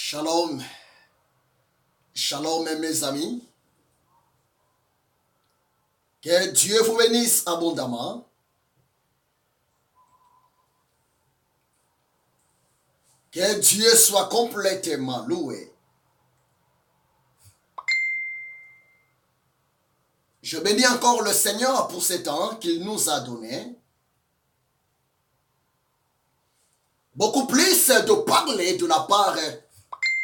Shalom, shalom mes amis. Que Dieu vous bénisse abondamment. Que Dieu soit complètement loué. Je bénis encore le Seigneur pour ce temps qu'il nous a donné. Beaucoup plus de parler de la part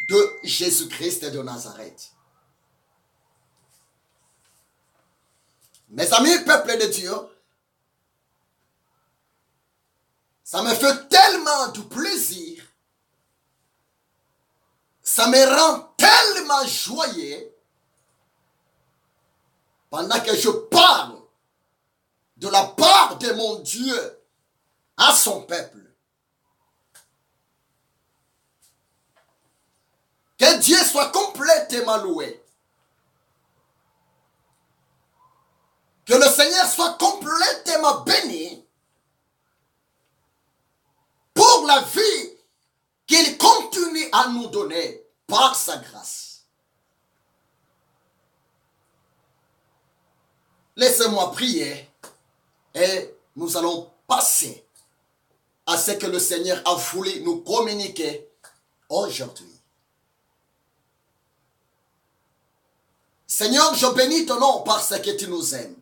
de Jésus-Christ de Nazareth. Mes amis, peuple de Dieu, ça me fait tellement de plaisir, ça me rend tellement joyeux pendant que je parle de la part de mon Dieu à son peuple. Que Dieu soit complètement loué. Que le Seigneur soit complètement béni pour la vie qu'il continue à nous donner par sa grâce. Laissez-moi prier et nous allons passer à ce que le Seigneur a voulu nous communiquer aujourd'hui. Seigneur, je bénis ton nom parce que tu nous aimes.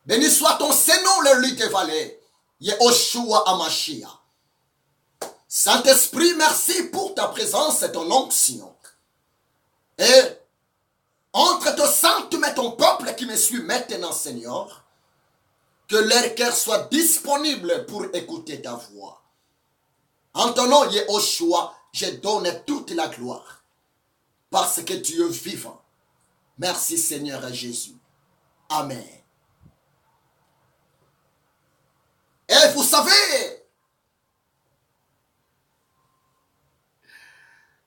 Béni soit ton Seigneur, le lit des vallées, Yehoshua Amashia. Saint-Esprit, merci pour ta présence et ton onction. Et entre ton sang, tu mets ton peuple qui me suit maintenant, Seigneur, que leur cœur soit disponible pour écouter ta voix. En ton nom, Yehoshua, je donne toute la gloire, parce que tu es vivant. Merci, Seigneur Jésus. Amen. Et vous savez,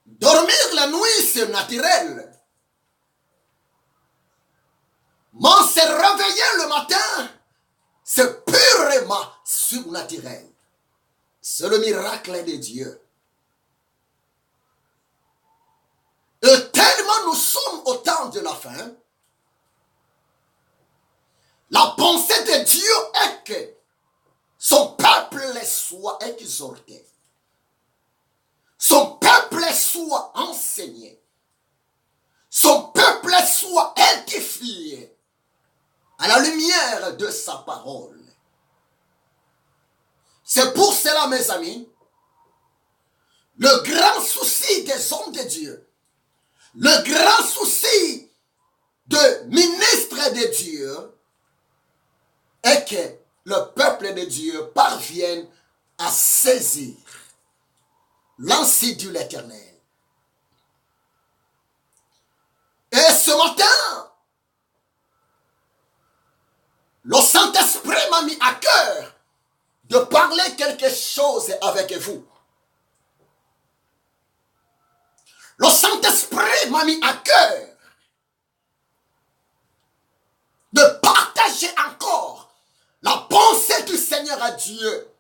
dormir la nuit, c'est naturel. Mais se réveiller le matin, c'est purement surnaturel. C'est le miracle de Dieu. Et tellement nous sommes au temps de la fin, la pensée de Dieu est que son peuple soit exhorté. Son peuple soit enseigné. Son peuple soit édifié à la lumière de sa parole. C'est pour cela, mes amis, le grand souci des hommes de Dieu, le grand souci de ministres de Dieu est que le peuple de Dieu parvienne à saisir l'insigne de l'Éternel. Et ce matin, le Saint-Esprit m'a mis à cœur de parler quelque chose avec vous. Le Saint-Esprit m'a mis à cœur de partager encore la pensée du Seigneur à Dieu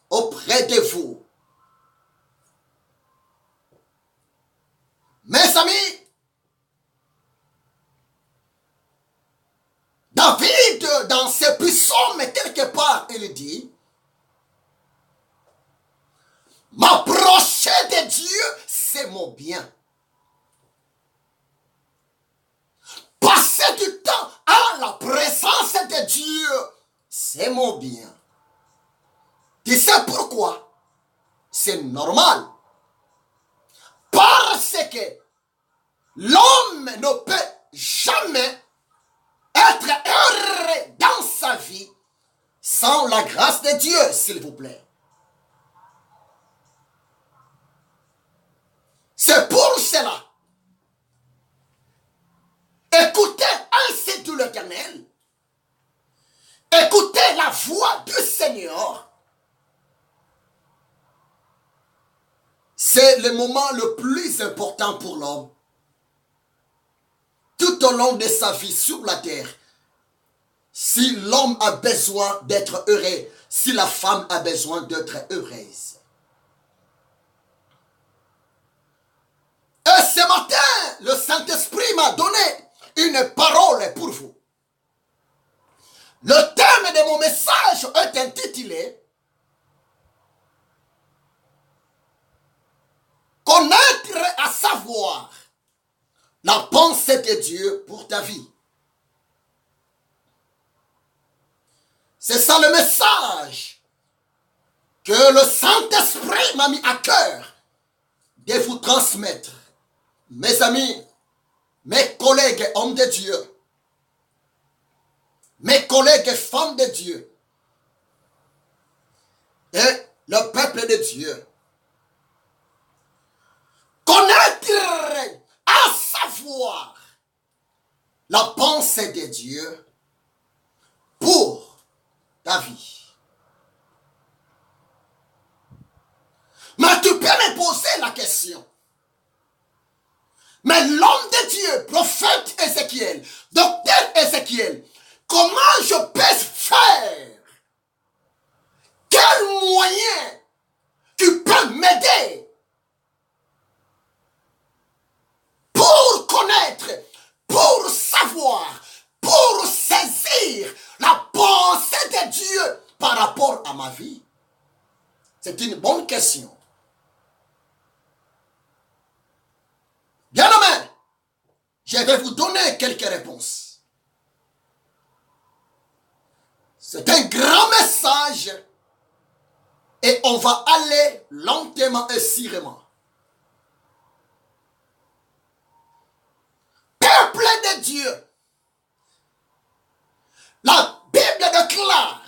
auprès de vous. Mes amis, David, dans ses psaumes, quelque part, il dit, m'approcher de Dieu, c'est mon bien. Passer du temps à la présence de Dieu, c'est mon bien. Tu sais pourquoi? C'est normal. Parce que l'homme ne peut jamais être heureux dans sa vie sans la grâce de Dieu, s'il vous plaît. C'est pour cela. Écoutez ainsi de l'Éternel. Écoutez la voix du Seigneur. C'est le moment le plus important pour l'homme. Tout au long de sa vie sur la terre, si l'homme a besoin d'être heureux, si la femme a besoin d'être heureuse. matin, le Saint-Esprit m'a donné une parole pour vous. Le thème de mon message est intitulé « Connaître à savoir la pensée de Dieu pour ta vie ». C'est ça le message que le Saint-Esprit m'a mis à cœur de vous transmettre. Mes amis, mes collègues hommes de Dieu, mes collègues femmes de Dieu et le peuple de Dieu. Connaître à savoir la pensée de Dieu pour ta vie. Mais tu peux me poser la question. Mais l'homme de Dieu, prophète Ézéchiel, docteur Ézéchiel, comment je peux faire? Quel moyen tu peux m'aider pour connaître, pour savoir, pour saisir la pensée de Dieu par rapport à ma vie? C'est une bonne question. Bien-aimés, je vais vous donner quelques réponses. C'est un grand message et on va aller lentement et sûrement. Peuple de Dieu, la Bible déclare,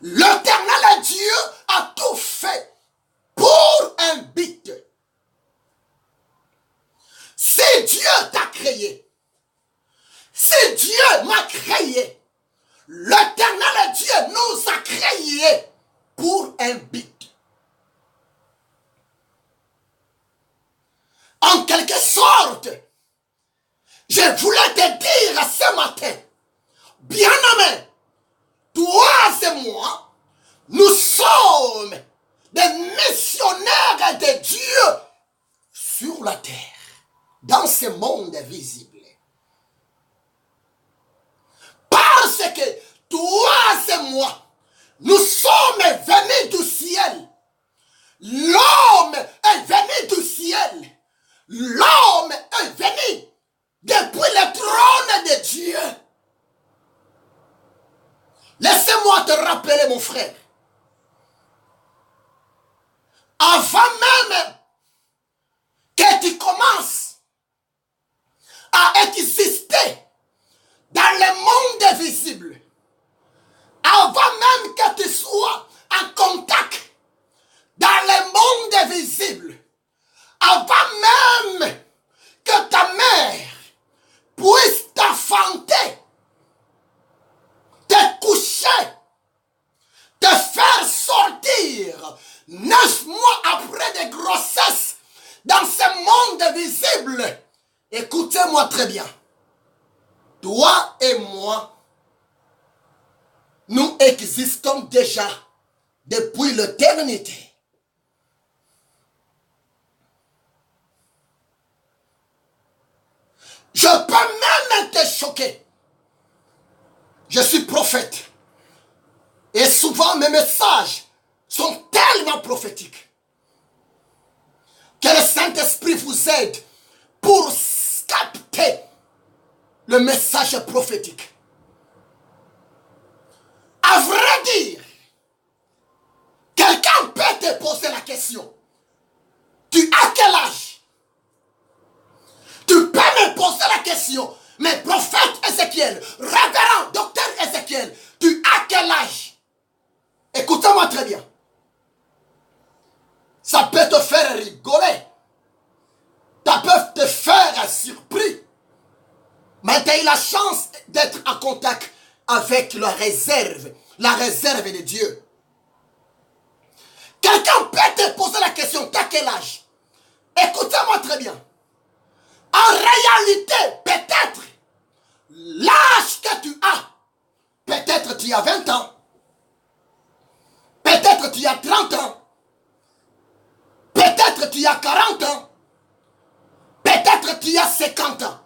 l'Éternel Dieu a tout fait pour un but. Si Dieu t'a créé, si Dieu m'a créé, l'Éternel Dieu nous a créés pour un but. En quelque sorte, je voulais te dire ce matin, bien-aimé, toi et moi, nous sommes des missionnaires de Dieu sur la terre, dans ce monde visible. Parce que toi et moi, nous sommes venus du ciel. L'homme est venu du ciel. L'homme est venu depuis le trône de Dieu. Laissez-moi te rappeler, mon frère. Avant même que tu commences à exister dans le monde visible, avant même que tu sois en contact dans le monde visible, avant même que ta mère puisse t'enfanter, te coucher, te faire sortir 9 mois après de grossesse dans ce monde visible. Écoutez-moi très bien. Toi et moi, nous existons déjà depuis l'éternité. Je peux même te choquer. Je suis prophète. Et souvent mes messages sont tellement prophétiques que le Saint-Esprit vous aide pour capter le message prophétique. À vrai dire, quelqu'un peut te poser la question. Tu as quel âge? Tu peux me poser la question. Mais prophète Ézéchiel, révérend docteur Ézéchiel, tu as quel âge? Écoutez-moi très bien. Ça peut te faire rigoler. Ça peut te faire surpris. Mais tu as eu la chance d'être en contact avec la réserve de Dieu. Quelqu'un peut te poser la question, tu as quel âge? Écoutez-moi très bien. En réalité, peut-être, l'âge que tu as, peut-être tu as 20 ans, peut-être tu as 30 ans, peut-être tu as 40 ans, Peut-être tu as 50 ans.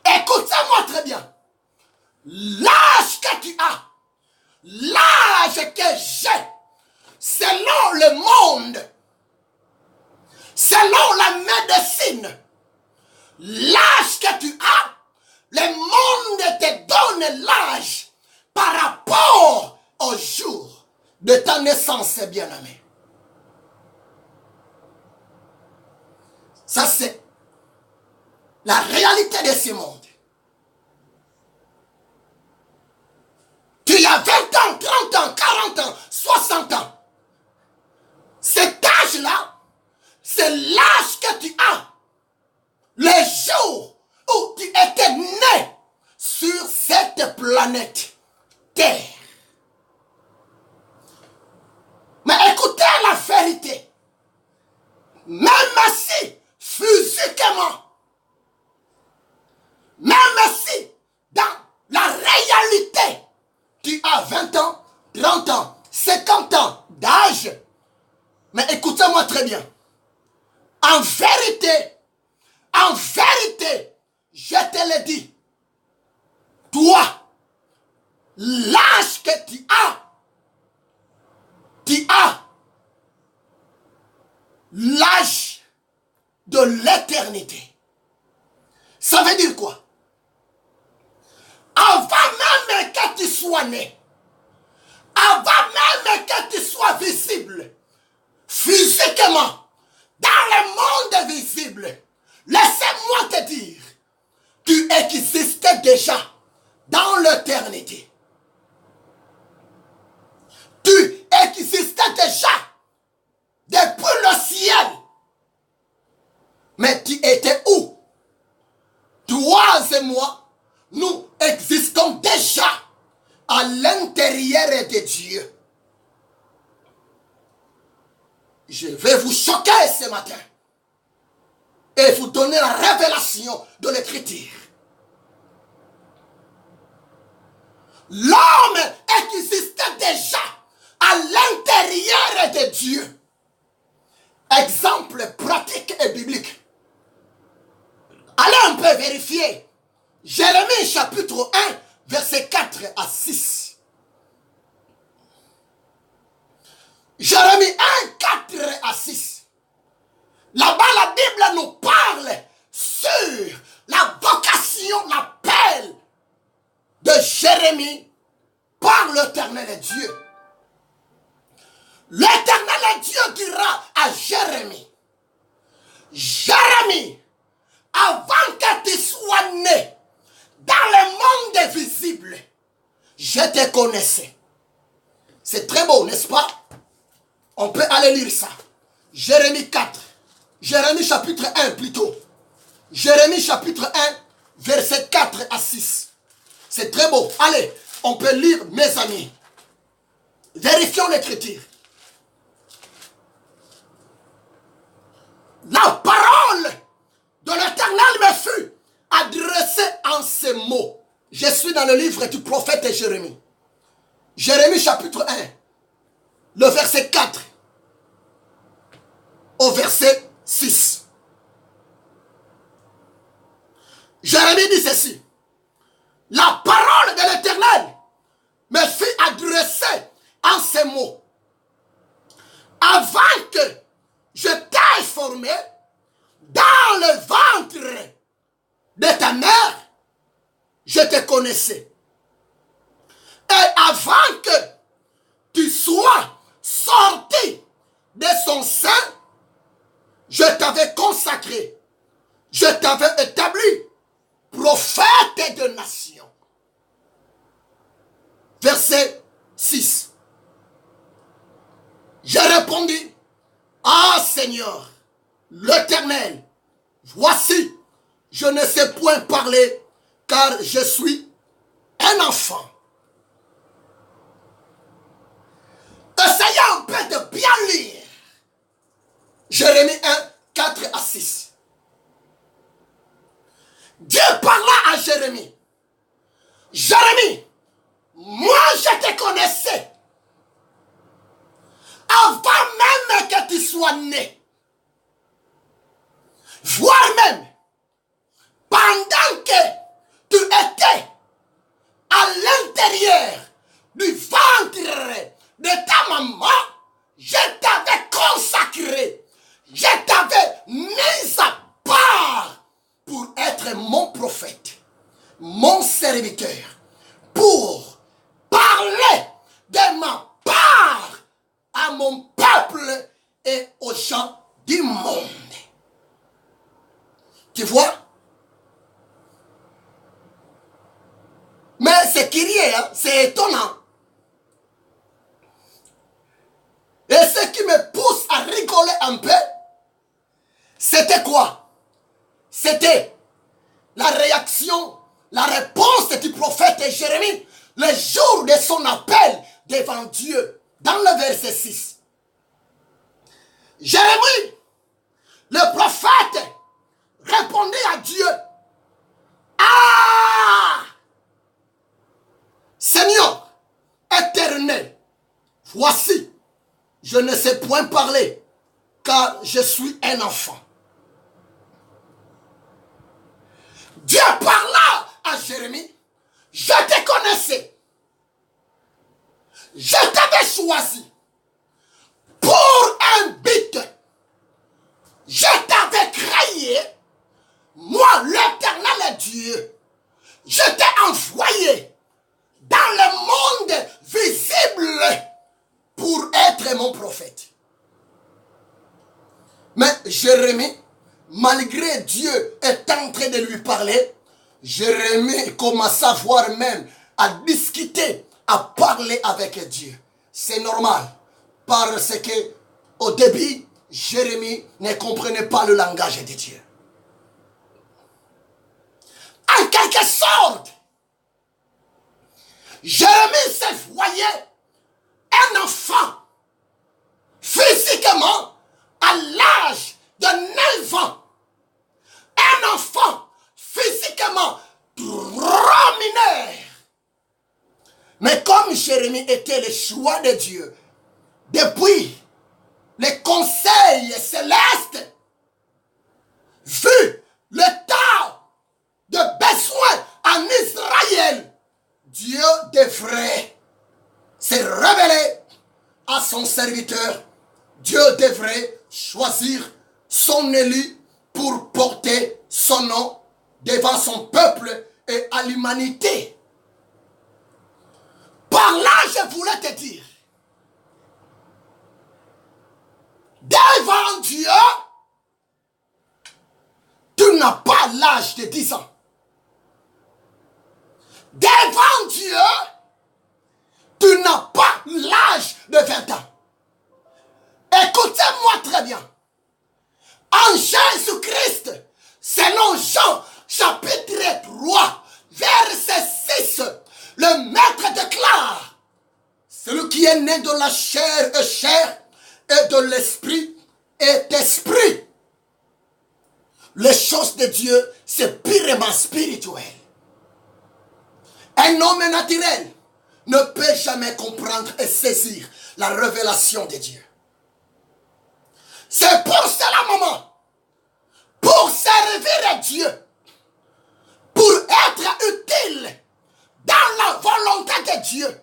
Écoutez-moi très bien. L'âge que tu as, l'âge que j'ai, selon le monde, selon la médecine, l'âge que tu as, le monde te donne l'âge par rapport au jour de ta naissance, bien-aimé. Ça, c'est la réalité de ce monde. Tu as 20 ans, 30 ans, 40 ans, 60 ans. Cet âge-là, c'est l'âge que tu as. Le jour où tu étais né sur cette planète Terre. Mais écoutez la vérité. Même si physiquement, même si dans la réalité, tu as 20 ans, 30 ans, 50 ans d'âge, mais écoutez-moi très bien. En vérité, je te le dis, toi, l'âge que tu as l'âge de l'éternité. Ça veut dire quoi? Avant même que tu sois né, avant même que tu sois visible, physiquement, dans le monde visible, laissez-moi te dire, tu existais déjà dans l'éternité. Tu existais déjà depuis le ciel. Mais tu étais où? Toi et moi, nous existons déjà à l'intérieur de Dieu. Je vais vous choquer ce matin et vous donner la révélation de l'Écriture. L'homme existait déjà à l'intérieur de Dieu. Exemple pratique et biblique. Allez un peu vérifier. Jérémie chapitre 1, verset 4 à 6. Jérémie 1, 4 à 6. Là-bas, la Bible nous parle sur la vocation, l'appel de Jérémie par l'Éternel Dieu. L'Éternel Dieu dira à Jérémie, Jérémie, avant que tu sois né dans le monde visible, je te connaissais. C'est très beau, n'est-ce pas? On peut aller lire ça. Jérémie 4. Jérémie chapitre 1 plutôt. Jérémie chapitre 1, verset 4 à 6. C'est très beau. Allez, on peut lire, mes amis. Vérifions l'écriture. La parole de l'Éternel me fut adressée en ces mots. Je suis dans le livre du prophète Jérémie. Jérémie chapitre 1, le verset 4 au verset 6. Jérémie dit ceci. La parole de l'Éternel me fut adressée en ces mots. Avant que je t'ai formé dans le ventre de ta mère, je te connaissais. Et avant que tu sois sorti de son sein, je t'avais consacré, je t'avais établi prophète de nation. Verset 6. J'ai répondu, ah Seigneur, l'Éternel, voici, je ne sais point parler, car je suis un enfant. Essayez un peu de bien lire. Jérémie 1, 4 à 6. Dieu parla à Jérémie. Jérémie, moi je te connaissais. Avant même que tu sois né. Voire même pendant que tu étais à l'intérieur du ventre de ta maman, je t'avais consacré, je t'avais mis à part pour être mon prophète, mon serviteur, pour parler de ma part à mon peuple et aux gens du monde. Tu vois? Mais c'est curieux, hein? C'est étonnant. Et ce qui me pousse à rigoler un peu, c'était quoi? C'était la réaction, la réponse du prophète Jérémie le jour de son appel devant Dieu, dans le verset 6. Jérémie, le prophète, répondait à Dieu: Ah! Seigneur éternel, voici, je ne sais point parler, car je suis un enfant. Dieu parla à Jérémie: je te connaissais, je t'avais choisi pour un but, je t'avais créé, moi l'Éternel Dieu, je t'ai envoyé dans le monde visible pour être mon prophète. Mais Jérémie, malgré Dieu est en train de lui parler, Jérémie commence à voir même, à discuter, à parler avec Dieu. C'est normal, parce que au début, Jérémie ne comprenait pas le langage de Dieu. En quelque sorte, Jérémie se voyait un enfant, physiquement, à l'âge de 9 ans. Un enfant, physiquement, trop mineur. Mais comme Jérémie était le choix de Dieu, depuis les conseils célestes, vu le temps de besoin en Israël, Dieu devrait se révéler à son serviteur. Dieu devrait choisir son élu pour porter son nom devant son peuple et à l'humanité. Par là, je voulais te dire, devant Dieu, tu n'as pas l'âge de 10 ans. Devant Dieu, tu n'as pas l'âge de 20 ans. Écoutez-moi très bien. En Jésus-Christ, selon Jean, chapitre 3, verset 6, le maître déclare: celui qui est né de la chair est chair, et de l'esprit est esprit. Les choses de Dieu, c'est purement spirituel. Un homme naturel ne peut jamais comprendre et saisir la révélation de Dieu. C'est pour cela, maman, pour servir Dieu, pour être utile dans la volonté de Dieu,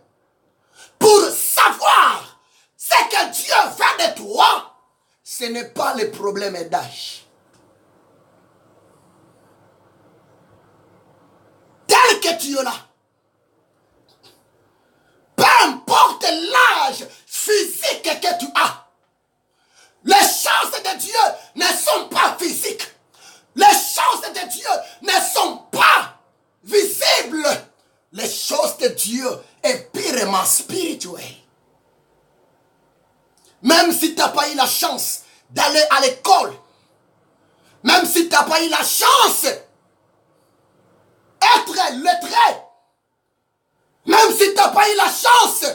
pour savoir ce que Dieu fait de toi, ce n'est pas le problème d'âge. Tel que tu es là, peu importe l'âge physique que tu as, les choses de Dieu ne sont pas physiques. Les choses de Dieu ne sont pas visibles. Les choses de Dieu est purement spirituel. Même si tu n'as pas eu la chance d'aller à l'école, même si tu n'as pas eu la chance d'être lettré, même si tu n'as pas eu la chance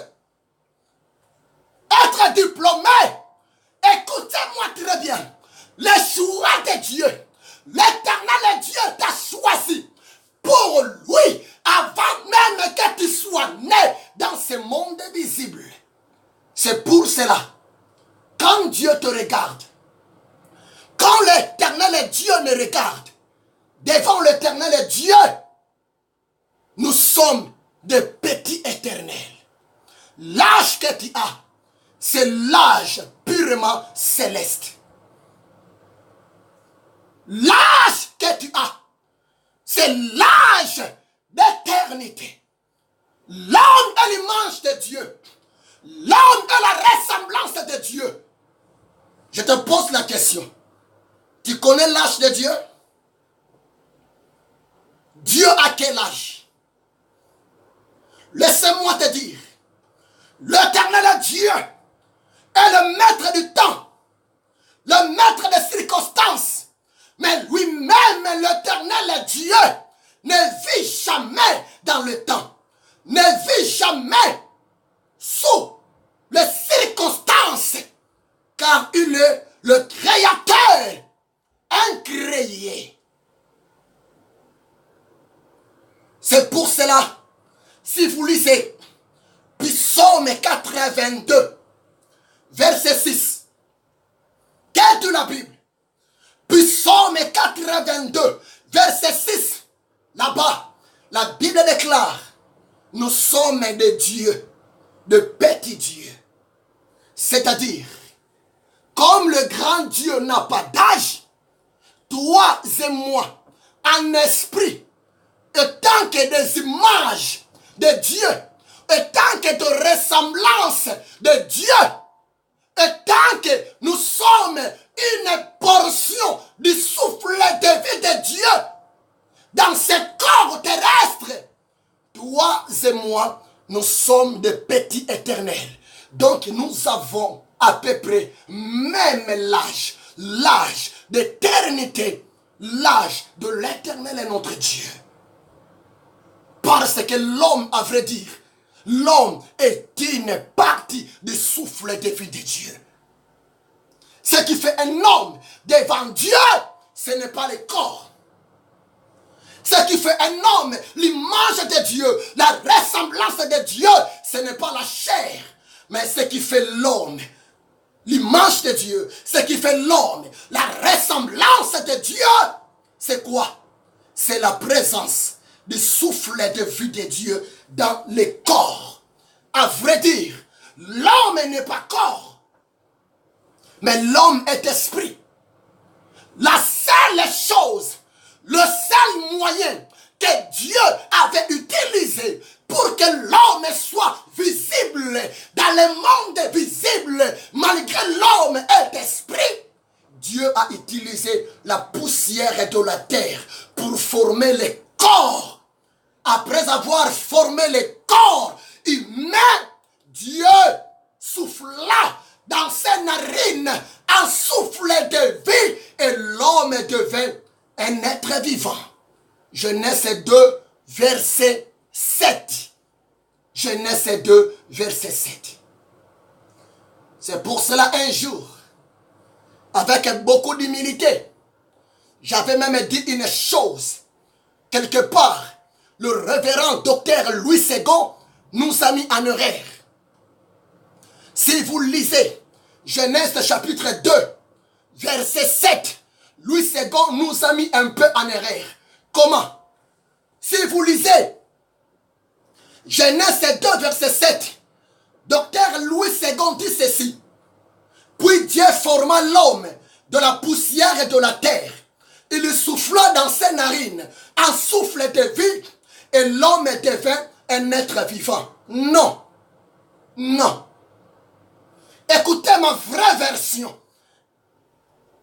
d'être diplômé, écoutez-moi très bien. Le choix de Dieu, l'Éternel Dieu t'a choisi pour lui avant même que tu sois né dans ce monde visible. C'est pour cela, quand Dieu te regarde, quand l'Éternel Dieu me regarde, devant l'Éternel Dieu, nous sommes des petits éternels. L'âge que tu as, c'est l'âge purement céleste. L'âge que tu as, c'est l'âge d'éternité. L'homme est l'image de Dieu. L'homme est la ressemblance de Dieu. Je te pose la question. Tu connais l'âge de Dieu? Dieu a quel âge? Laissez-moi te dire, l'Éternel Dieu est le maître du temps, le maître des circonstances. Mais lui-même, l'Éternel Dieu, ne vit jamais dans le temps, ne vit jamais sous les circonstances, car il est le créateur incréé. C'est pour cela, si vous lisez Psaume 82, verset 6, qu'est de la Bible? Psaume 82, verset 6, là-bas, la Bible déclare, nous sommes des dieux, de petits dieux. C'est-à-dire, comme le grand Dieu n'a pas d'âge, toi et moi, en esprit, étant que des images de Dieu, étant que de ressemblances de Dieu, étant que nous sommes une portion du souffle de vie de Dieu dans ce corps terrestre, toi et moi, nous sommes des petits éternels. Donc nous avons à peu près même l'âge d'éternité, l'âge de l'éternel est notre Dieu. Parce que l'homme, à vrai dire, l'homme est une partie du souffle de vie de Dieu. Ce qui fait un homme devant Dieu, ce n'est pas le corps. Ce qui fait un homme, l'image de Dieu, la ressemblance de Dieu, ce n'est pas la chair. Mais ce qui fait l'homme, l'image de Dieu, ce qui fait l'homme, la ressemblance de Dieu, c'est quoi? C'est la présence du souffle de vie de Dieu dans le corps. À vrai dire, l'homme n'est pas corps, mais l'homme est esprit. La seule chose, le seul moyen que Dieu avait utilisé pour que l'homme soit visible dans le monde visible, malgré l'homme est esprit, Dieu a utilisé la poussière de la terre pour former le corps. Après avoir formé le corps humain, Dieu souffla dans ses narines un souffle de vie et l'homme devint un être vivant. Genèse 2, verset 7. Genèse 2, verset 7. C'est pour cela un jour, avec beaucoup d'humilité, j'avais même dit une chose. Quelque part, le révérend docteur Louis Ségon nous a mis en erreur. Si vous lisez Genèse chapitre 2, verset 7, Louis Ségon nous a mis un peu en erreur. Comment? Si vous lisez Genèse 2, verset 7, docteur Louis Ségon dit ceci. Puis Dieu forma l'homme de la poussière et de la terre. Il souffla dans ses narines un souffle de vie et l'homme devint un être vivant. Non. Non. Écoutez ma vraie version.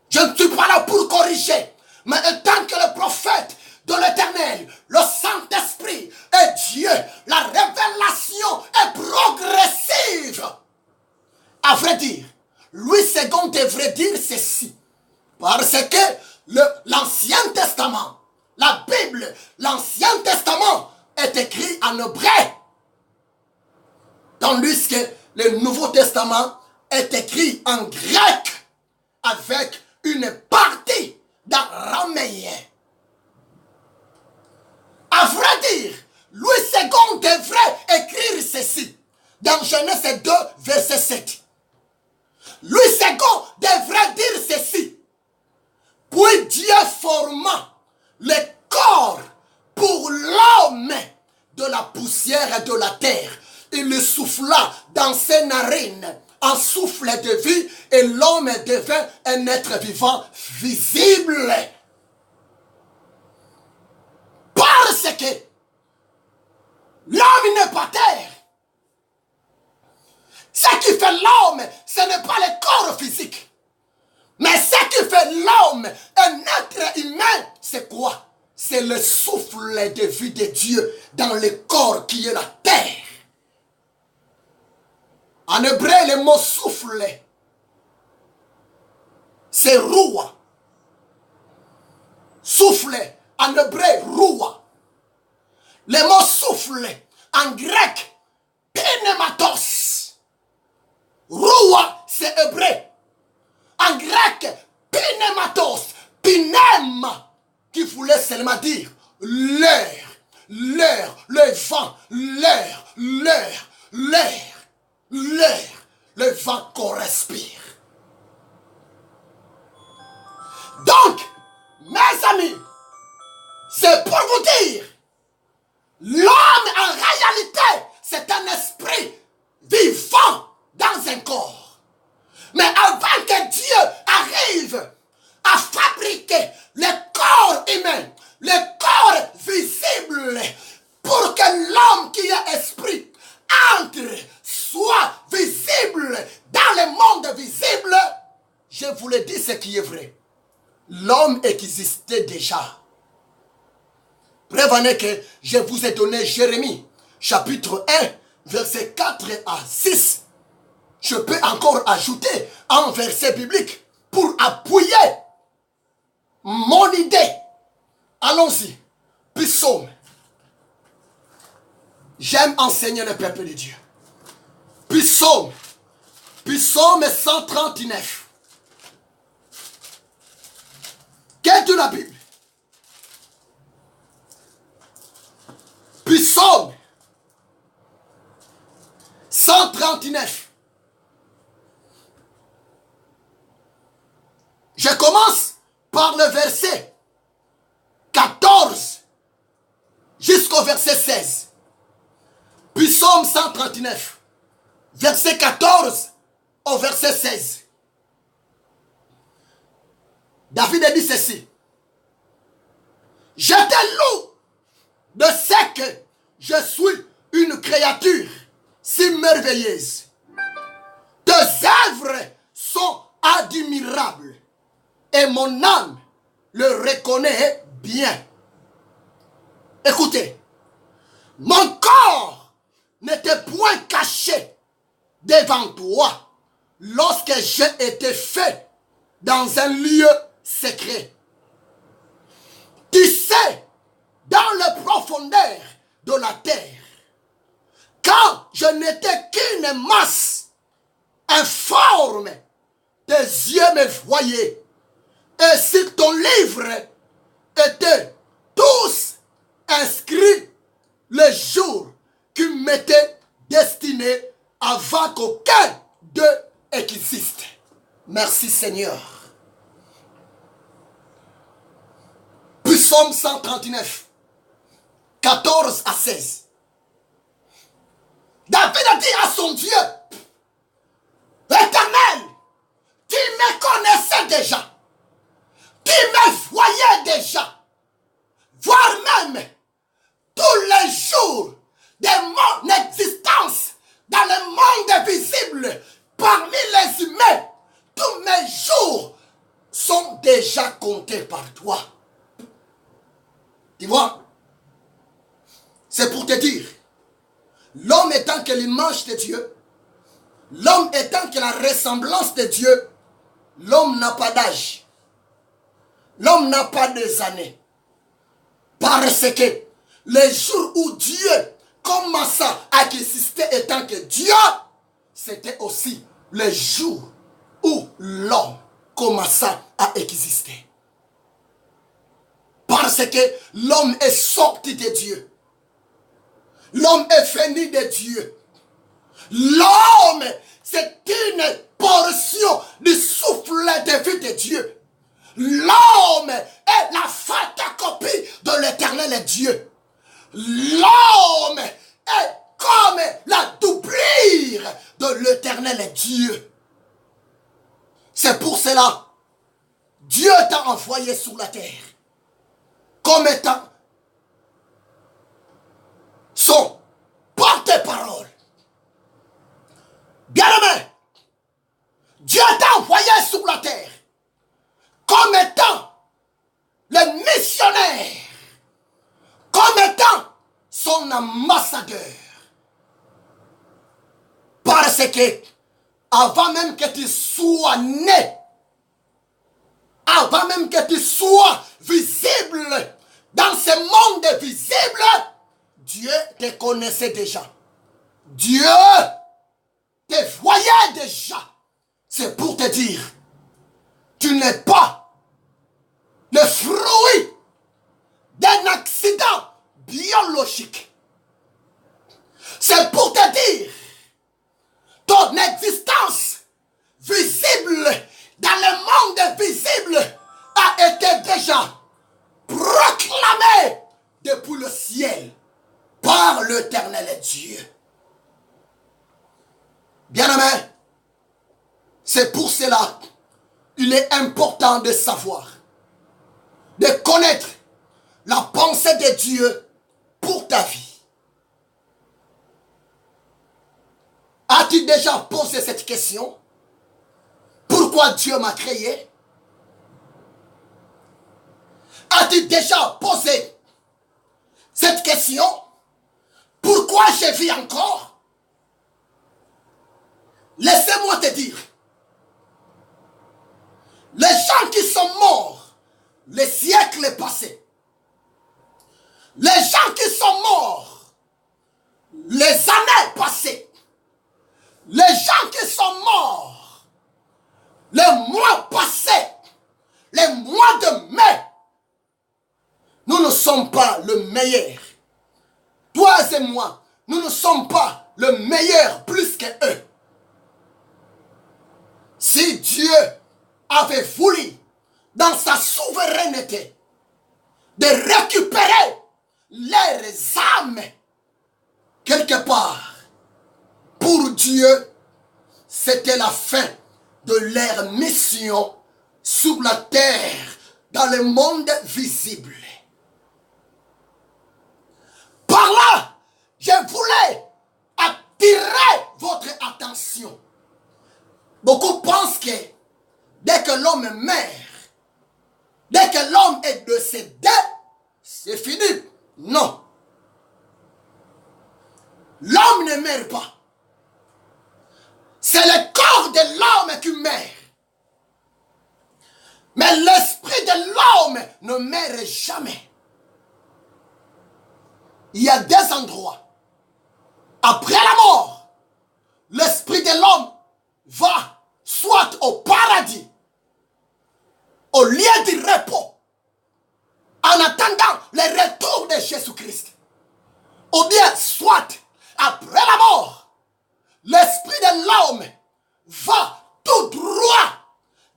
Je ne suis pas là pour corriger. Mais étant que le prophète de l'Éternel, le Saint-Esprit est Dieu, la révélation est progressive. À vrai dire, Louis II devrait dire ceci. Parce que l'Ancien Testament, la Bible, l'Ancien Testament est écrit en hébreu. Tandis que le Nouveau Testament est écrit en grec avec une partie d'araméen. À vrai dire, Louis II devrait écrire ceci dans Genèse 2, verset 7. Louis II devrait dire ceci. Puis Dieu forma le corps pour l'homme de la poussière et de la terre. Il le souffla dans ses narines un souffle de vie et l'homme devint un être vivant visible. Parce que l'homme n'est pas terre. Ce qui fait l'homme, ce n'est pas le corps physique. Mais ce qui fait l'homme, un être humain, c'est quoi? C'est le souffle de vie de Dieu dans le corps qui est la terre. En hébreu, le mot souffle, c'est roua. Souffle, en hébreu, roua. Le mot souffle, en grec, pneumatos. Roua, c'est hébreu. En grec, pneumatos, pneum, qui voulait seulement dire l'air, le vent, l'air, le vent qu'on respire. Donc, mes amis, c'est pour vous dire, l'homme en réalité, c'est un esprit vivant dans un corps. Mais avant que Dieu arrive à fabriquer le corps humain, le corps visible, pour que l'homme qui est esprit entre, soit visible dans le monde visible, je vous le dis ce qui est vrai. L'homme existait déjà. Prévenez que je vous ai donné Jérémie, chapitre 1, versets 4 à 6. Je peux encore ajouter un verset biblique pour appuyer mon idée. Allons-y. Psaume. J'aime enseigner le peuple de Dieu. Psaume. Psaume 139. Qu'est-ce que la Bible? Psaume 139. Je commence par le verset 14 jusqu'au verset 16. Psaume 139, verset 14 au verset 16. David a dit ceci. Je te loue de ce que je suis une créature si merveilleuse. Tes œuvres sont admirables et mon âme le reconnaît bien. Écoutez, mon corps n'était point caché devant toi lorsque j'ai été fait dans un lieu secret. Tu sais, dans les profondeurs de la terre, quand je n'étais qu'une masse informe, tes yeux me voyaient. Et si ton livre était tous inscrits le jour qui m'était destiné avant qu'aucun d'eux existe. Merci Seigneur. Psaume 139, 14 à 16. David a dit à son Dieu, Éternel, tu me connaissais déjà. Tu me voyais déjà, voire même tous les jours de mon existence dans le monde visible, parmi les humains, tous mes jours sont déjà comptés par toi. Tu vois, c'est pour te dire, l'homme étant que l'image de Dieu, l'homme étant que la ressemblance de Dieu, l'homme n'a pas d'âge. L'homme n'a pas des années. Parce que le jour où Dieu commença à exister étant que Dieu, c'était aussi le jour où l'homme commença à exister. Parce que l'homme est sorti de Dieu. L'homme est venu de Dieu. L'homme, c'est une portion du souffle de vie de Dieu. L'homme est la photocopie de l'Éternel Dieu. L'homme est comme la doublure de l'Éternel Dieu. C'est pour cela, Dieu t'a envoyé sur la terre comme étant son porte-parole. Bien-aimé, Dieu t'a envoyé sur la terre comme étant le missionnaire, comme étant son ambassadeur. Parce que avant même que tu sois né, avant même que tu sois visible dans ce monde visible, Dieu te connaissait déjà. Dieu te voyait déjà. C'est pour te dire, tu n'es pas le fruit d'un accident biologique. C'est pour te dire, ton existence visible dans le monde visible a été déjà proclamée depuis le ciel par l'Éternel Dieu. Bien-aimé, c'est pour cela qu'il est important de savoir, de connaître la pensée de Dieu pour ta vie. As-tu déjà posé cette question? Pourquoi Dieu m'a créé? As-tu déjà posé cette question? Pourquoi je vis encore? Laissez-moi te dire, les gens qui sont morts les siècles passés, les gens qui sont morts les années passées, les gens qui sont morts les mois passés, les mois de mai, nous ne sommes pas le meilleur. Toi et moi, nous ne sommes pas le meilleur plus que eux. Si Dieu avait voulu, dans sa souveraineté, de récupérer leurs âmes quelque part, pour Dieu, c'était la fin de leur mission sur la terre, dans le monde visible. Par là, je voulais attirer votre attention. Beaucoup pensent que dès que l'homme meurt, dès que l'homme est décédé, c'est fini. Non. L'homme ne meurt pas. C'est le corps de l'homme qui meurt. Mais l'esprit de l'homme ne meurt jamais. Il y a des endroits, après la mort, l'esprit de l'homme va soit au paradis, au lieu du repos, en attendant le retour de Jésus-Christ. Ou bien soit, après la mort, l'esprit de l'homme va tout droit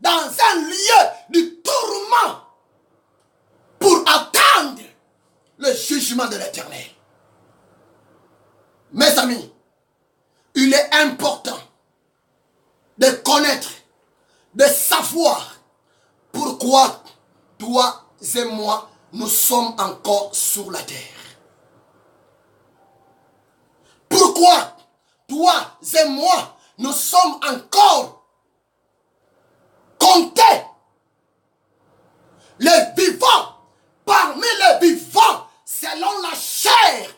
dans un lieu du tourment pour attendre le jugement de l'Éternel. Mes amis, il est important de connaître, de savoir pourquoi toi et moi, nous sommes encore sur la terre. Pourquoi toi et moi, nous sommes encore comptés les vivants parmi les vivants selon la chair.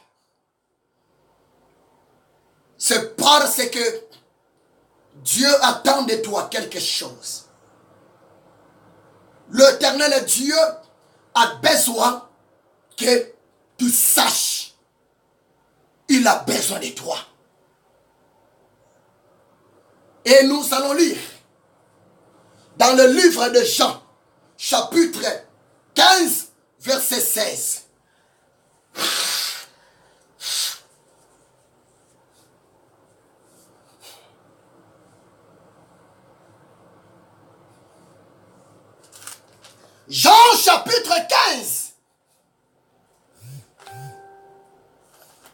C'est parce que Dieu attend de toi quelque chose. L'Éternel Dieu a besoin que tu saches. Il a besoin de toi. Et nous allons lire dans le livre de Jean, chapitre 15, verset 16. Jean chapitre 15,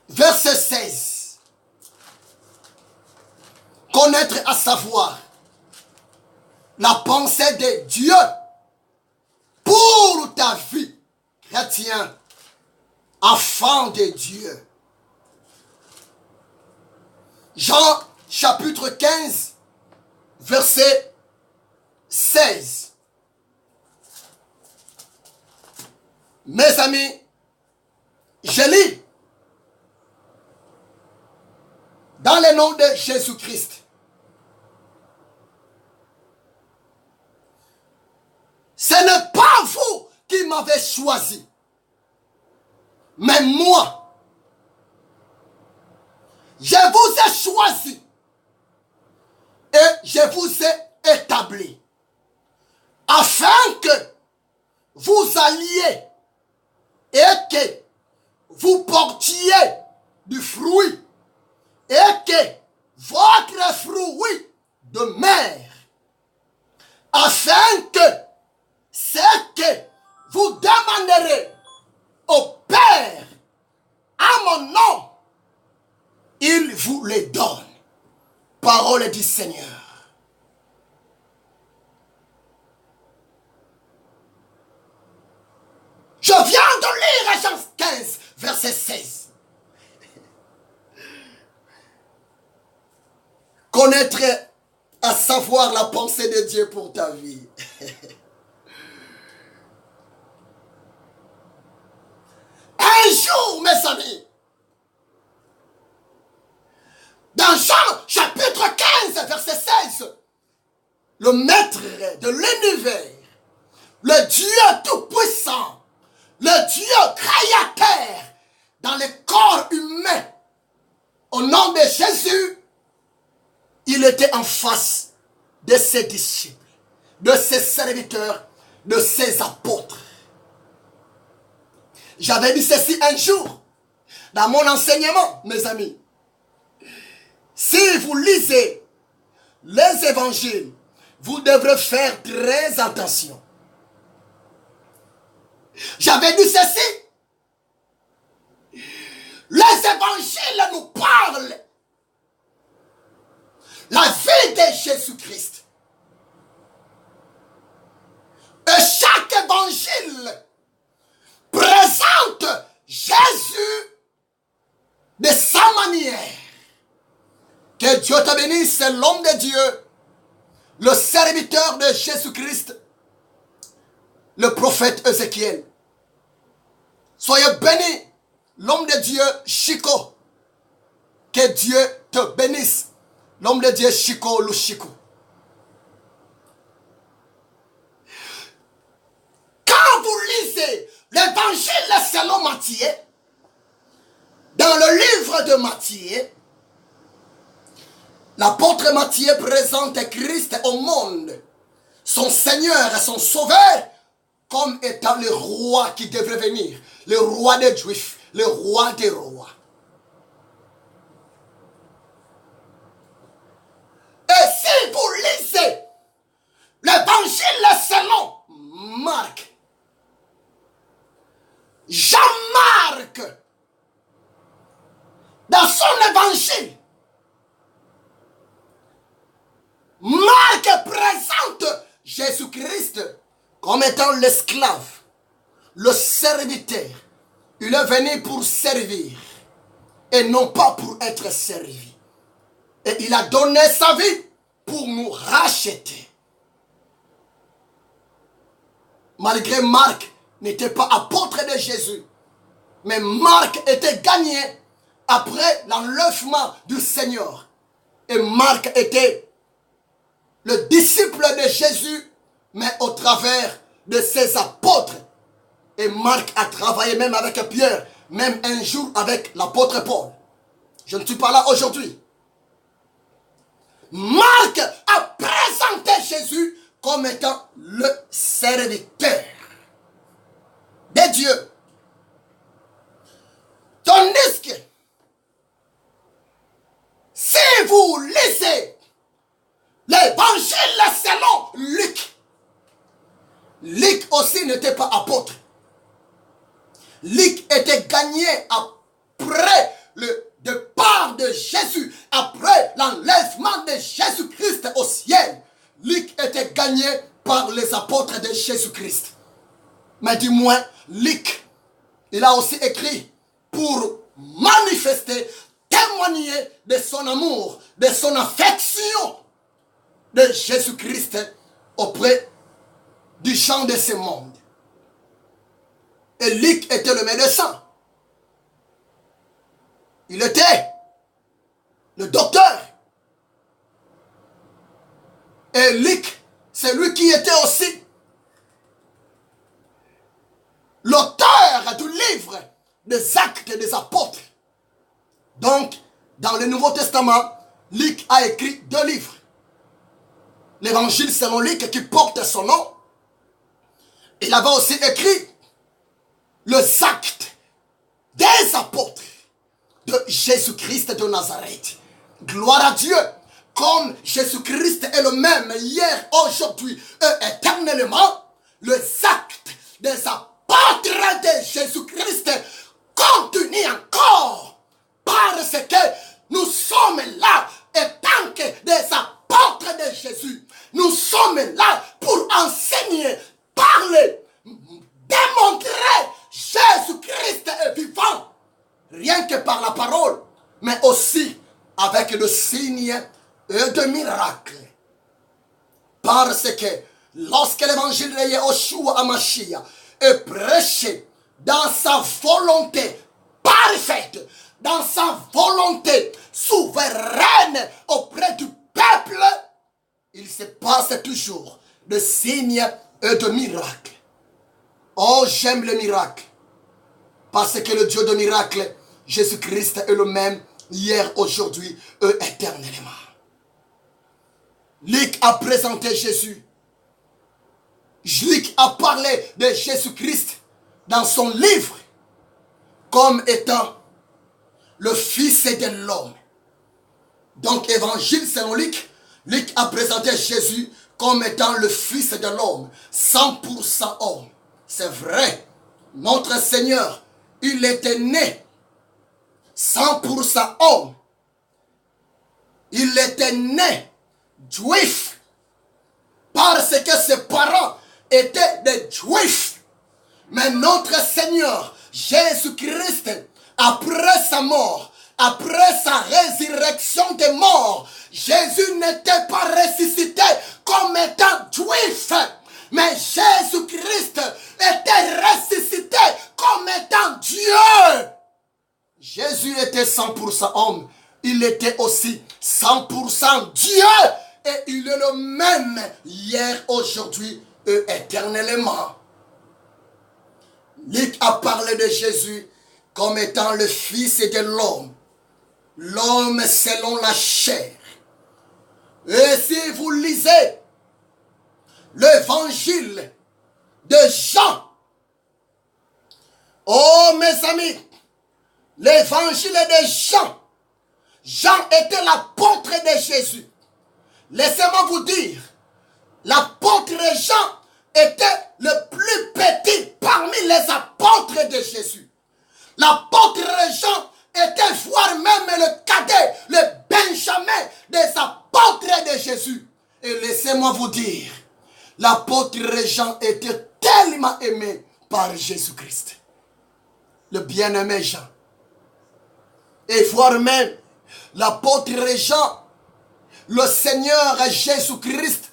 verset 16. Connaître à savoir la pensée de Dieu pour ta vie, chrétien, enfant de Dieu. Jean chapitre 15, verset 16. Mes amis, je lis dans le nom de Jésus-Christ. Ce n'est pas vous qui m'avez choisi, mais moi. Je vous ai choisi et je vous ai établi afin que vous alliez et que vous portiez du fruit et que votre fruit demeure, afin que ce que vous demanderez au Père à mon nom, il vous les donne. Parole du Seigneur. Je viens de lire Jean 15, verset 16. Connaître à savoir la pensée de Dieu pour ta vie. Un jour, mes amis, dans Jean chapitre 15, verset 16, le maître de l'univers, le Dieu tout-puissant, le Dieu créateur dans le corps humain, au nom de Jésus, il était en face de ses disciples, de ses serviteurs, de ses apôtres. J'avais dit ceci un jour dans mon enseignement, mes amis. Si vous lisez les évangiles, vous devrez faire très attention. J'avais dit ceci. Les évangiles nous parlent la vie de Jésus-Christ. Et chaque évangile présente Jésus de sa manière. Que Dieu te bénisse, l'homme de Dieu, le serviteur de Jésus-Christ, le prophète Ézéchiel. Soyez bénis, l'homme de Dieu, Chico. Que Dieu te bénisse, l'homme de Dieu, Chico, le Chico. Quand vous lisez l'évangile selon Matthieu, dans le livre de Matthieu, l'apôtre Matthieu présente Christ au monde, son Seigneur et son Sauveur, comme étant le roi qui devrait venir, le roi des Juifs, le roi des rois. Et si vous lisez l'évangile selon Marc, Jean-Marc, dans son évangile, Marc présente Jésus-Christ comme étant l'esclave, le serviteur. Il est venu pour servir et non pas pour être servi. Et il a donné sa vie pour nous racheter. Malgré Marc n'était pas apôtre de Jésus, mais Marc était gagné après l'enlèvement du Seigneur. Et Marc était le disciple de Jésus, mais au travers de ses apôtres. Et Marc a travaillé même avec Pierre, même un jour avec l'apôtre Paul. Je ne suis pas là aujourd'hui. Marc a présenté Jésus comme étant le serviteur de Dieu. Tandis que si vous lisez l'évangile selon Luc, Luc aussi n'était pas apôtre. Luc était gagné après le départ de Jésus, après l'enlèvement de Jésus-Christ au ciel. Luc était gagné par les apôtres de Jésus-Christ. Mais du moins, Luc, il a aussi écrit pour manifester, témoigner de son amour, de son affection de Jésus-Christ auprès du gens de ce monde. Et Luc était le médecin. Il était le docteur. Et Luc, c'est lui qui était aussi l'auteur du livre des Actes des Apôtres. Donc, dans le Nouveau Testament, Luc a écrit 2 livres. L'Évangile selon Luc qui porte son nom. Il avait aussi écrit les Actes des Apôtres de Jésus-Christ de Nazareth. Gloire à Dieu. Comme Jésus-Christ est le même hier, aujourd'hui et éternellement, les actes des apôtres de Jésus-Christ continuent encore. Parce que nous sommes là, et tant que des apôtres de Jésus, nous sommes là pour enseigner, parler, démontrer Jésus-Christ est vivant. Rien que par la parole, mais aussi avec le signe et de miracles. Parce que lorsque l'évangile de Yahushua HaMashiach est prêché dans sa volonté parfaite, dans sa volonté souveraine auprès du peuple, il se passe toujours de signes et de miracles. Oh, j'aime les miracles. Parce que le Dieu de miracles, Jésus-Christ est le même hier, aujourd'hui et éternellement. Luc a présenté Jésus. Luc a parlé de Jésus-Christ dans son livre comme étant le Fils de l'homme. Donc, évangile selon Luc, Luc a présenté Jésus comme étant le Fils de l'homme, 100% homme. C'est vrai, notre Seigneur, il était né 100% homme. Il était né juif parce que ses parents étaient des juifs. Mais notre Seigneur Jésus-Christ, après sa mort, après sa résurrection des morts, Jésus n'était pas ressuscité comme étant juif, mais Jésus-Christ était ressuscité comme étant Dieu. Jésus était 100% homme, il était aussi 100% Dieu, et il est le même hier, aujourd'hui et éternellement. Luc a parlé de Jésus comme étant le Fils de l'homme, l'homme selon la chair. Et si vous lisez l'évangile de Jean, oh mes amis, l'évangile de Jean, Jean était l'apôtre de Jésus. Laissez-moi vous dire, l'apôtre Jean était le plus petit parmi les apôtres de Jésus. L'apôtre Jean était voire même le cadet, le benjamin des apôtres de Jésus. Et laissez-moi vous dire, l'apôtre Jean était tellement aimé par Jésus-Christ. Le bien-aimé Jean. Et voire même l'apôtre Jean, le Seigneur Jésus-Christ,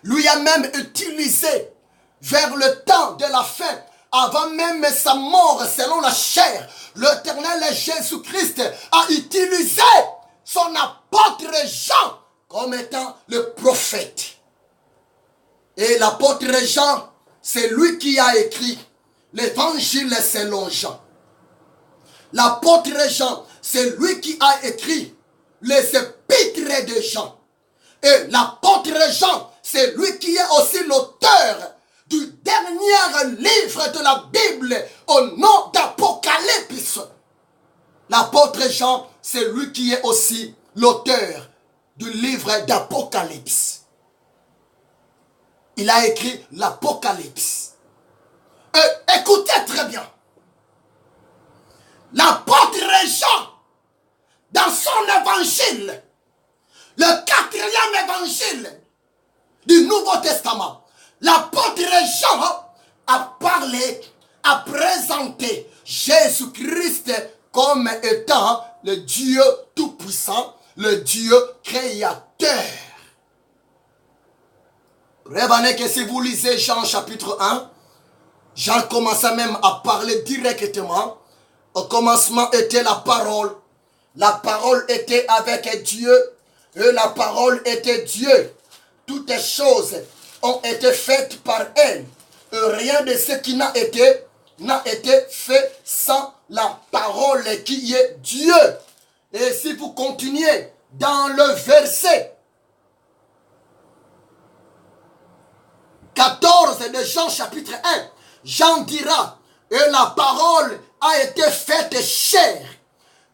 lui a même utilisé vers le temps de la fin, avant même sa mort selon la chair, l'Éternel Jésus-Christ a utilisé son apôtre Jean comme étant le prophète. Et l'apôtre Jean, c'est lui qui a écrit l'évangile selon Jean. L'apôtre Jean, c'est lui qui a écrit les épîtres de Jean. Et l'apôtre Jean, c'est lui qui est aussi l'auteur du dernier livre de la Bible au nom d'Apocalypse. L'apôtre Jean, c'est lui qui est aussi l'auteur du livre d'Apocalypse. Il a écrit l'Apocalypse. Écoutez très bien. L'apôtre Jean, dans son évangile, le 4e évangile du Nouveau Testament, l'apôtre Jean a parlé, a présenté Jésus-Christ comme étant le Dieu tout-puissant, le Dieu créateur. Revenez que si vous lisez Jean chapitre 1, Jean commença même à parler directement. Au commencement était la parole. La parole était avec Dieu et la parole était Dieu. Toutes les choses ont été faites par elle. Et rien de ce qui n'a été fait sans la parole qui est Dieu. Et si vous continuez dans le verset 14 de Jean chapitre 1, Jean dira, et la parole a été faite chair.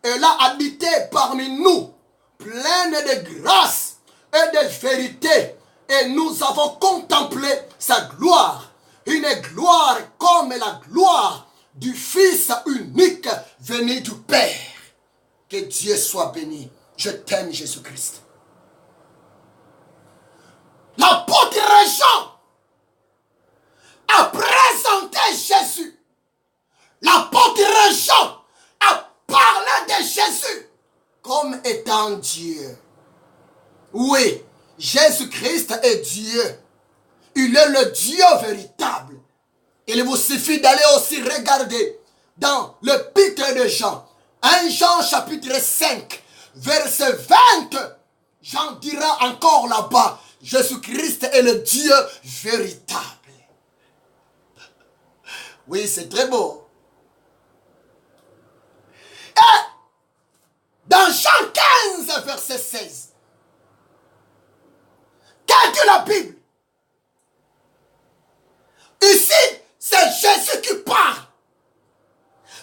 Elle a habité parmi nous, pleine de grâce et de vérité. Et nous avons contemplé sa gloire. Une gloire comme la gloire du Fils unique venu du Père. Que Dieu soit béni. Je t'aime, Jésus-Christ. L'apôtre Jean a présenté Jésus. L'apôtre Jean a parlé de Jésus comme étant Dieu. Oui, Jésus-Christ est Dieu. Il est le Dieu véritable. Il vous suffit d'aller aussi regarder dans l'épître de Jean. 1 Jean chapitre 5, verset 20. Jean dira encore là-bas, Jésus-Christ est le Dieu véritable. Oui, c'est très beau. Et dans Jean 15, verset 16, qu'a dit la Bible? Ici, c'est Jésus qui parle.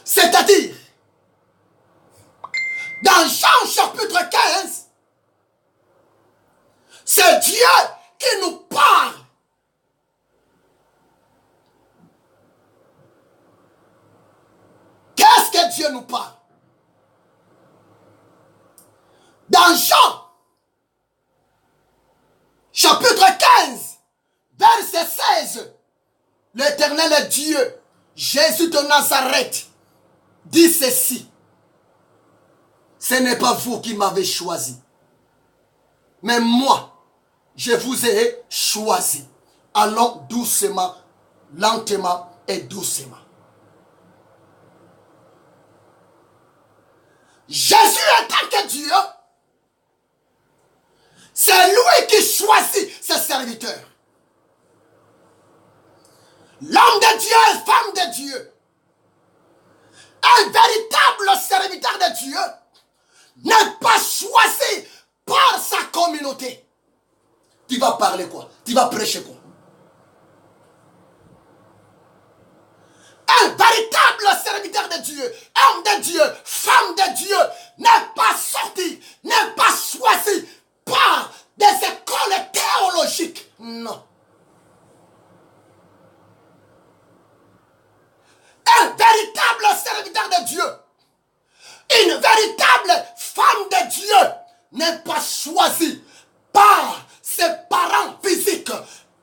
C'est-à-dire, dans Jean chapitre 15, c'est Dieu qui nous parle. Qu'est-ce que Dieu nous parle? Dans Jean, chapitre 15, verset 16, l'Éternel Dieu, Jésus de Nazareth, dit ceci. Ce n'est pas vous qui m'avez choisi, mais moi, je vous ai choisi. Allons doucement, lentement et doucement. Jésus en tant que Dieu, c'est lui qui choisit ses serviteurs. L'homme de Dieu et femme de Dieu, un véritable serviteur de Dieu, n'est pas choisi par sa communauté. Tu vas parler quoi? Tu vas prêcher quoi? Un véritable serviteur de Dieu, homme de Dieu, femme de Dieu, n'est pas sorti, n'est pas choisi par des écoles théologiques. Non. Un véritable serviteur de Dieu, une véritable femme de Dieu n'est pas choisie par ses parents physiques,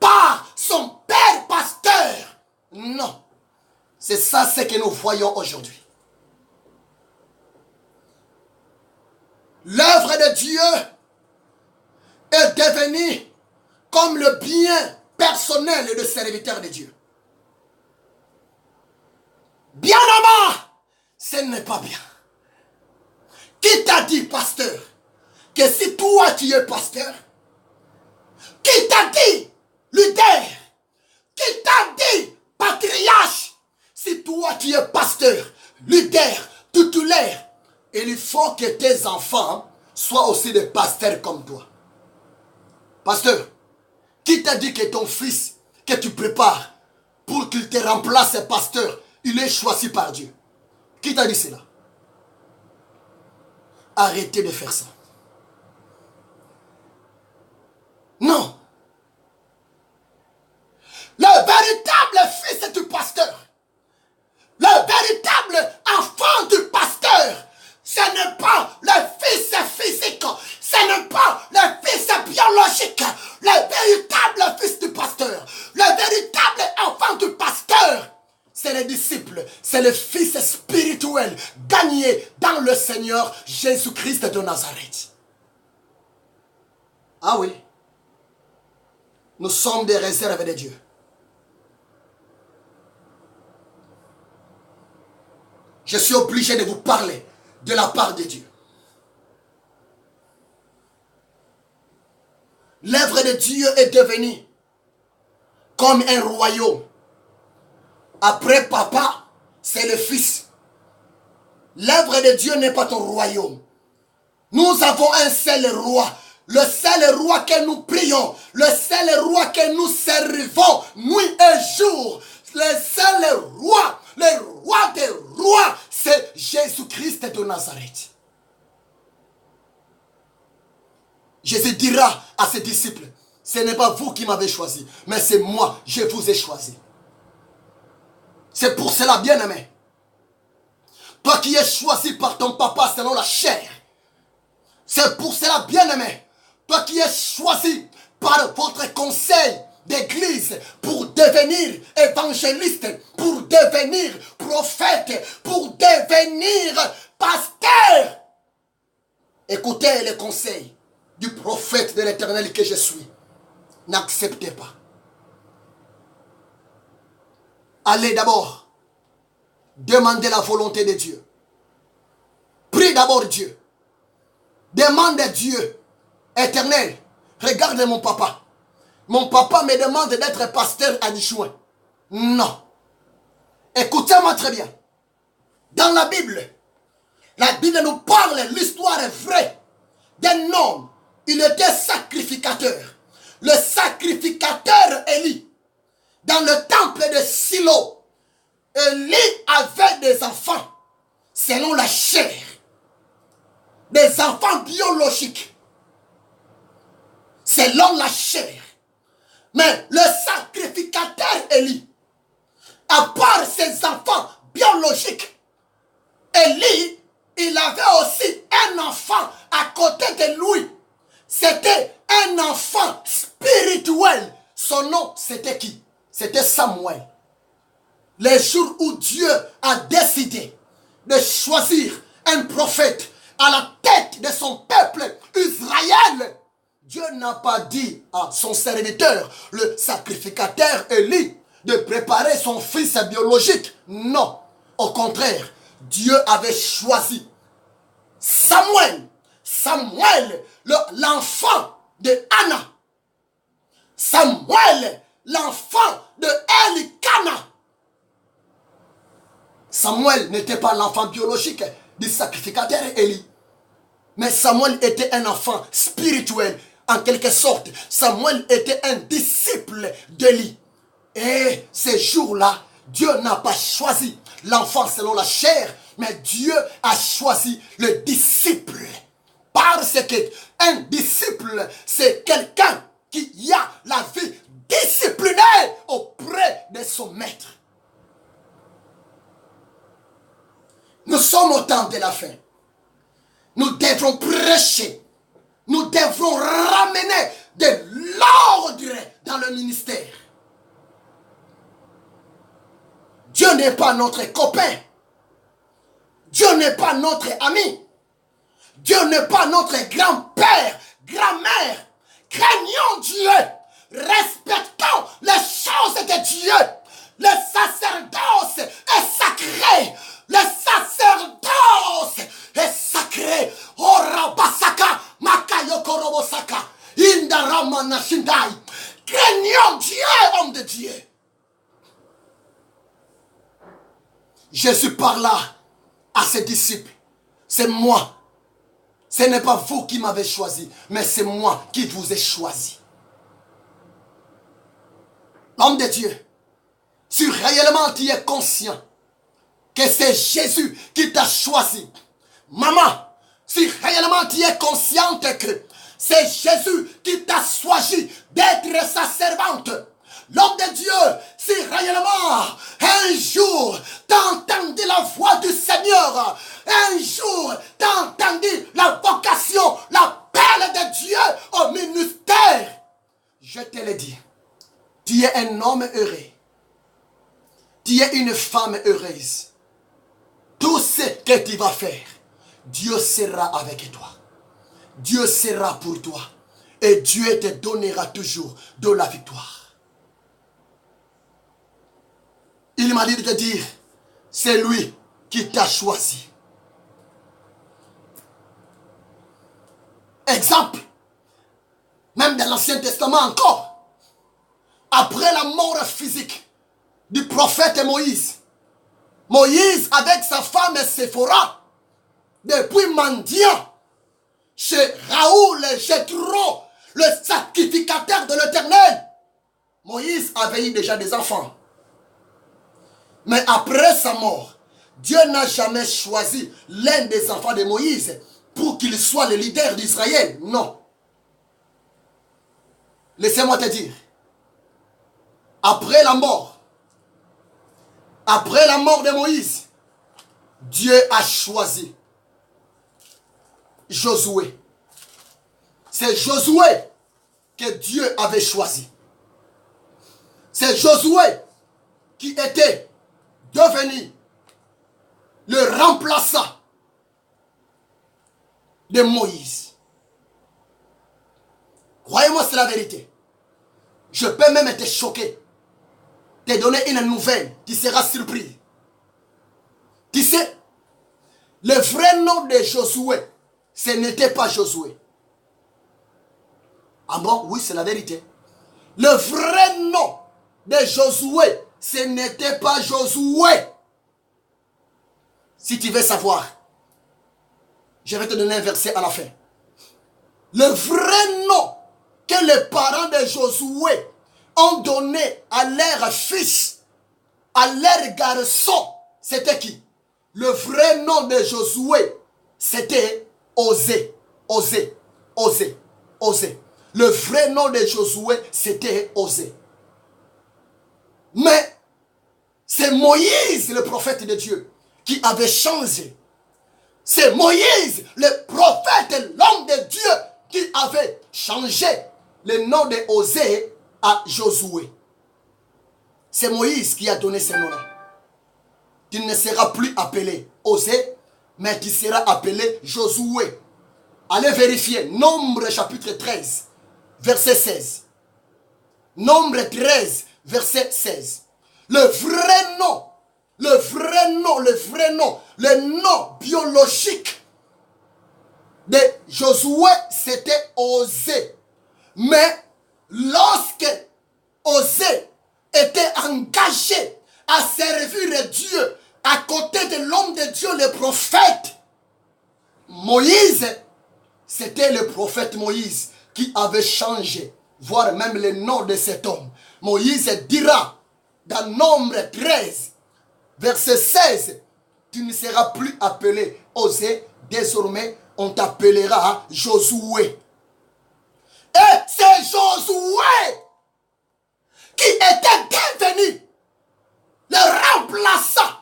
par son père pasteur. Non. C'est ça ce que nous voyons aujourd'hui. L'œuvre de Dieu est devenue comme le bien personnel de serviteur de Dieu. Bien aimé, ce n'est pas bien. Qui t'a dit, pasteur, que si toi tu es pasteur? Qui t'a dit, leader? Qui t'a dit, patriarche? Si toi tu es pasteur, leader, tutélaire, il faut que tes enfants soient aussi des pasteurs comme toi. Pasteur, qui t'a dit que ton fils que tu prépares pour qu'il te remplace pasteur, il est choisi par Dieu? Qui t'a dit cela? Arrêtez de faire ça. Non. Le véritable fils du pasteur, c'est le Fils spirituel gagné dans le Seigneur Jésus-Christ de Nazareth. Ah oui, nous sommes des réserves de Dieu. Je suis obligé de vous parler de la part de Dieu. L'œuvre de Dieu est devenue comme un royaume. Après papa, c'est le Fils. L'œuvre de Dieu n'est pas ton royaume. Nous avons un seul roi. Le seul roi que nous prions. Le seul roi que nous servons nuit et jour. Le seul roi. Le roi des rois. C'est Jésus-Christ de Nazareth. Jésus dira à ses disciples, ce n'est pas vous qui m'avez choisi, mais c'est moi, je vous ai choisi. C'est pour cela, bien-aimé. Toi qui es choisi par ton papa selon la chair. C'est pour cela, bien-aimé. Toi qui es choisi par votre conseil d'église pour devenir évangéliste, pour devenir prophète, pour devenir pasteur. Écoutez les conseils du prophète de l'Éternel que je suis. N'acceptez pas. Allez d'abord demander la volonté de Dieu. Prie d'abord Dieu. Demande à Dieu. Éternel, regarde mon papa. Mon papa me demande d'être pasteur adjoint. Non. Écoutez-moi très bien. Dans la Bible nous parle, l'histoire est vraie d'un homme. Il était sacrificateur. Le sacrificateur Élie. Dans le temple de Silo, Élie avait des enfants selon la chair. Des enfants biologiques. Selon la chair. Mais le sacrificateur Élie, à part ses enfants biologiques, Élie, il avait aussi un enfant à côté de lui. C'était un enfant spirituel. Son nom, c'était qui? C'était Samuel. Les jours où Dieu a décidé de choisir un prophète à la tête de son peuple Israël, Dieu n'a pas dit à son serviteur, le sacrificateur Élie, de préparer son fils biologique. Non. Au contraire, Dieu avait choisi Samuel. Samuel, l'enfant de Anna. Samuel, l'enfant de Elikana. Samuel n'était pas l'enfant biologique du sacrificateur Élie. Mais Samuel était un enfant spirituel. En quelque sorte, Samuel était un disciple d'Élie. Et ces jours-là, Dieu n'a pas choisi l'enfant selon la chair, mais Dieu a choisi le disciple. Parce que un disciple, c'est quelqu'un qui a la vie disciplinée auprès de son maître. Nous sommes au temps de la fin. Nous devrons prêcher. Nous devrons ramener de l'ordre dans le ministère. Dieu n'est pas notre copain. Dieu n'est pas notre ami. Dieu n'est pas notre grand-père, grand-mère. Craignons Dieu. Respectons les choses de Dieu. Le sacerdoce est sacré. Le sacerdoce est sacré. Orabasaka, Makayokorobosaka, Indaramana Shindai. Craignons Dieu, homme de Dieu. Jésus parla à ses disciples. C'est moi. Ce n'est pas vous qui m'avez choisi, mais c'est moi qui vous ai choisi. Homme de Dieu, si réellement tu es conscient que c'est Jésus qui t'a choisi. Maman, si réellement tu es consciente que c'est Jésus qui t'a choisi d'être sa servante. L'homme de Dieu, si réellement un jour t'as entendu la voix du Seigneur, un jour t'as entendu la vocation, l'appel de Dieu au ministère, je te le dis, tu es un homme heureux, tu es une femme heureuse. que tu vas faire, Dieu sera avec toi. Dieu sera pour toi. Et Dieu te donnera toujours de la victoire. Il m'a dit de te dire, c'est lui qui t'a choisi. Exemple, même dans l'Ancien Testament encore, après la mort physique du prophète Moïse, Moïse avec sa femme Séphora, depuis mendiant, chez Raoul et Jéthro, le sacrificateur de l'Éternel, Moïse avait eu déjà des enfants. Mais après sa mort, Dieu n'a jamais choisi l'un des enfants de Moïse pour qu'il soit le leader d'Israël. Non. Laissez-moi te dire, après la mort de Moïse, Dieu a choisi Josué. C'est Josué que Dieu avait choisi. C'est Josué qui était devenu le remplaçant de Moïse. Croyez-moi, c'est la vérité. Je peux même te choquer, te donner une nouvelle, tu seras surpris. Tu sais, le vrai nom de Josué, ce n'était pas Josué. Ah bon? Oui, c'est la vérité. Le vrai nom de Josué, ce n'était pas Josué. Si tu veux savoir, je vais te donner un verset à la fin. Le vrai nom que les parents de Josué ont donné à leur fils, à leur garçon, c'était qui? Le vrai nom de Josué, c'était Osée. Osée. Osée. Osée. Le vrai nom de Josué, c'était Osée. Mais c'est Moïse, le prophète de Dieu, qui avait changé. C'est Moïse, le prophète, l'homme de Dieu, qui avait changé le nom de Osée à Josué. C'est Moïse qui a donné ce nom-là. Tu ne seras plus appelé Osée, mais tu seras appelé Josué. Allez vérifier. Nombre chapitre 13, verset 16. Nombre 13, verset 16. Le vrai nom, le nom biologique de Josué, c'était Osée. Mais lorsque Osée était engagé à servir Dieu à côté de l'homme de Dieu, le prophète Moïse, c'était le prophète Moïse qui avait changé, voire même le nom de cet homme. Moïse dira dans Nombre 13, verset 16, tu ne seras plus appelé Osée, désormais on t'appellera Josué. Et c'est Josué qui était devenu le remplaçant,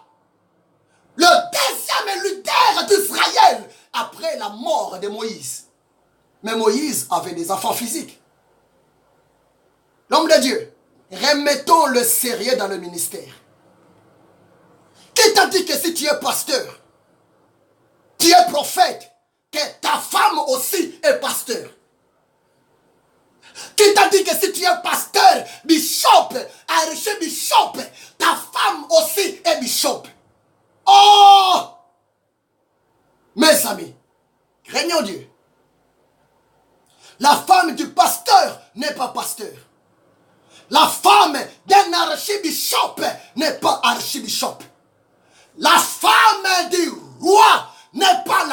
le deuxième leader d'Israël après la mort de Moïse. Mais Moïse avait des enfants physiques. L'homme de Dieu, remettons le sérieux dans le ministère. Qui t'a dit que si tu es pasteur, tu es prophète, que ta femme aussi est pasteur? Qui t'a dit que si tu es pasteur, bishop, archbishop, ta femme aussi est bishop? Oh! Mes amis, craignons Dieu. La femme du pasteur n'est pas pasteur. La femme d'un archbishop n'est pas archbishop. La femme du roi n'est pas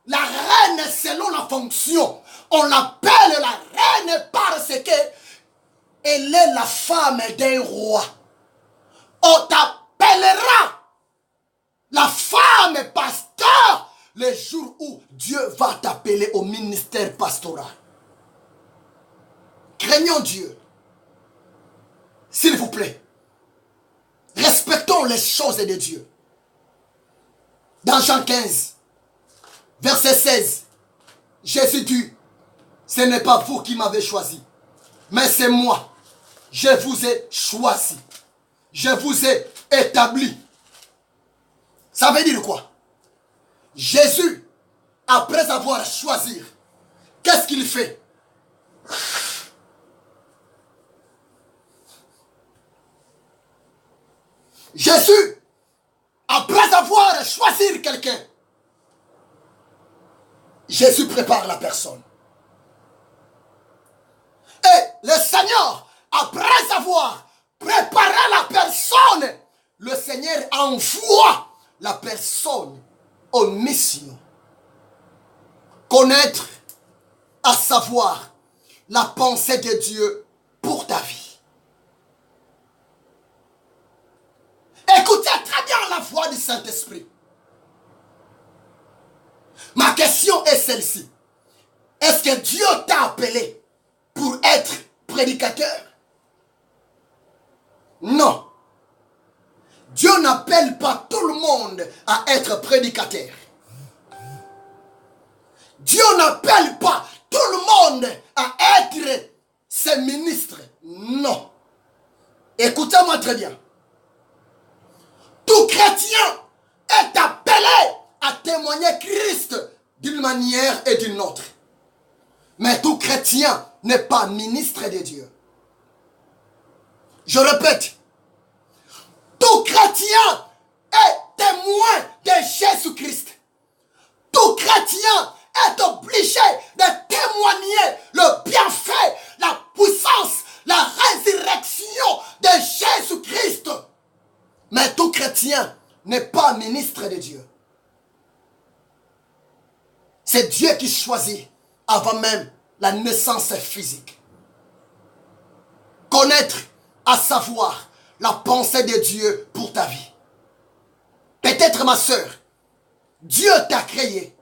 la reine selon la fonction. On l'appelle la reine parce que elle est la femme d'un roi. On t'appellera la femme pasteur le jour où Dieu va t'appeler au ministère pastoral. Craignons Dieu. S'il vous plaît, respectons les choses de Dieu. Dans Jean 15, verset 16, Jésus dit, ce n'est pas vous qui m'avez choisi, mais c'est moi. Je vous ai choisi. Je vous ai établi. Ça veut dire quoi? Jésus, après avoir choisi, qu'est-ce qu'il fait? Jésus, après avoir choisi quelqu'un, Jésus prépare la personne. Et le Seigneur, après avoir préparé la personne, le Seigneur envoie la personne aux missions. Connaître, à savoir, la pensée de Dieu pour ta vie. Écoutez très bien la voix du Saint-Esprit. Ma question est celle-ci. Est-ce que Dieu t'a appelé pour être prédicateur? Non. Dieu n'appelle pas tout le monde à être prédicateur. Dieu n'appelle pas tout le monde à être ses ministres. Non. Écoutez-moi très bien. Tout chrétien est appelé à témoigner Christ d'une manière et d'une autre. Mais tout chrétien n'est pas ministre de Dieu. Je répète. Tout chrétien est témoin de Jésus-Christ. Tout chrétien est obligé de témoigner le bienfait, la puissance, la résurrection de Jésus-Christ. Mais tout chrétien n'est pas ministre de Dieu. C'est Dieu qui choisit avant même la naissance physique. Connaître, à savoir, la pensée de Dieu pour ta vie. Peut-être ma soeur, Dieu t'a créé.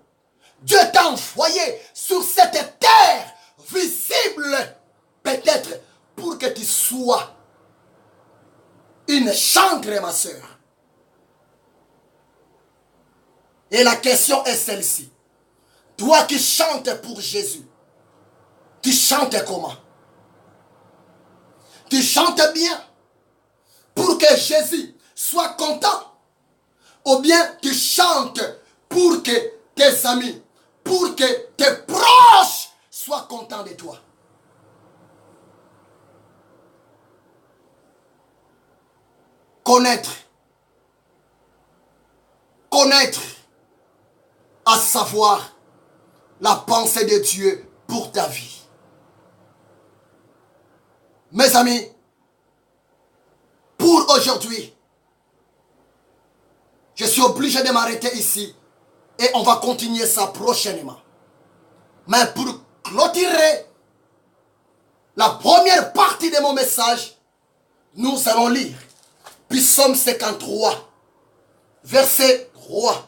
Dieu t'a envoyé sur cette terre visible. Peut-être pour que tu sois une chantre, ma soeur. Et la question est celle-ci. Toi qui chantes pour Jésus, tu chantes comment? Tu chantes bien pour que Jésus soit content? Ou bien tu chantes pour que tes amis, pour que tes proches soient contents de toi? Connaître, à savoir la pensée de Dieu pour ta vie. Mes amis, pour aujourd'hui, je suis obligé de m'arrêter ici et on va continuer ça prochainement. Mais pour clôturer la première partie de mon message, nous allons lire Psaume 53, verset 3.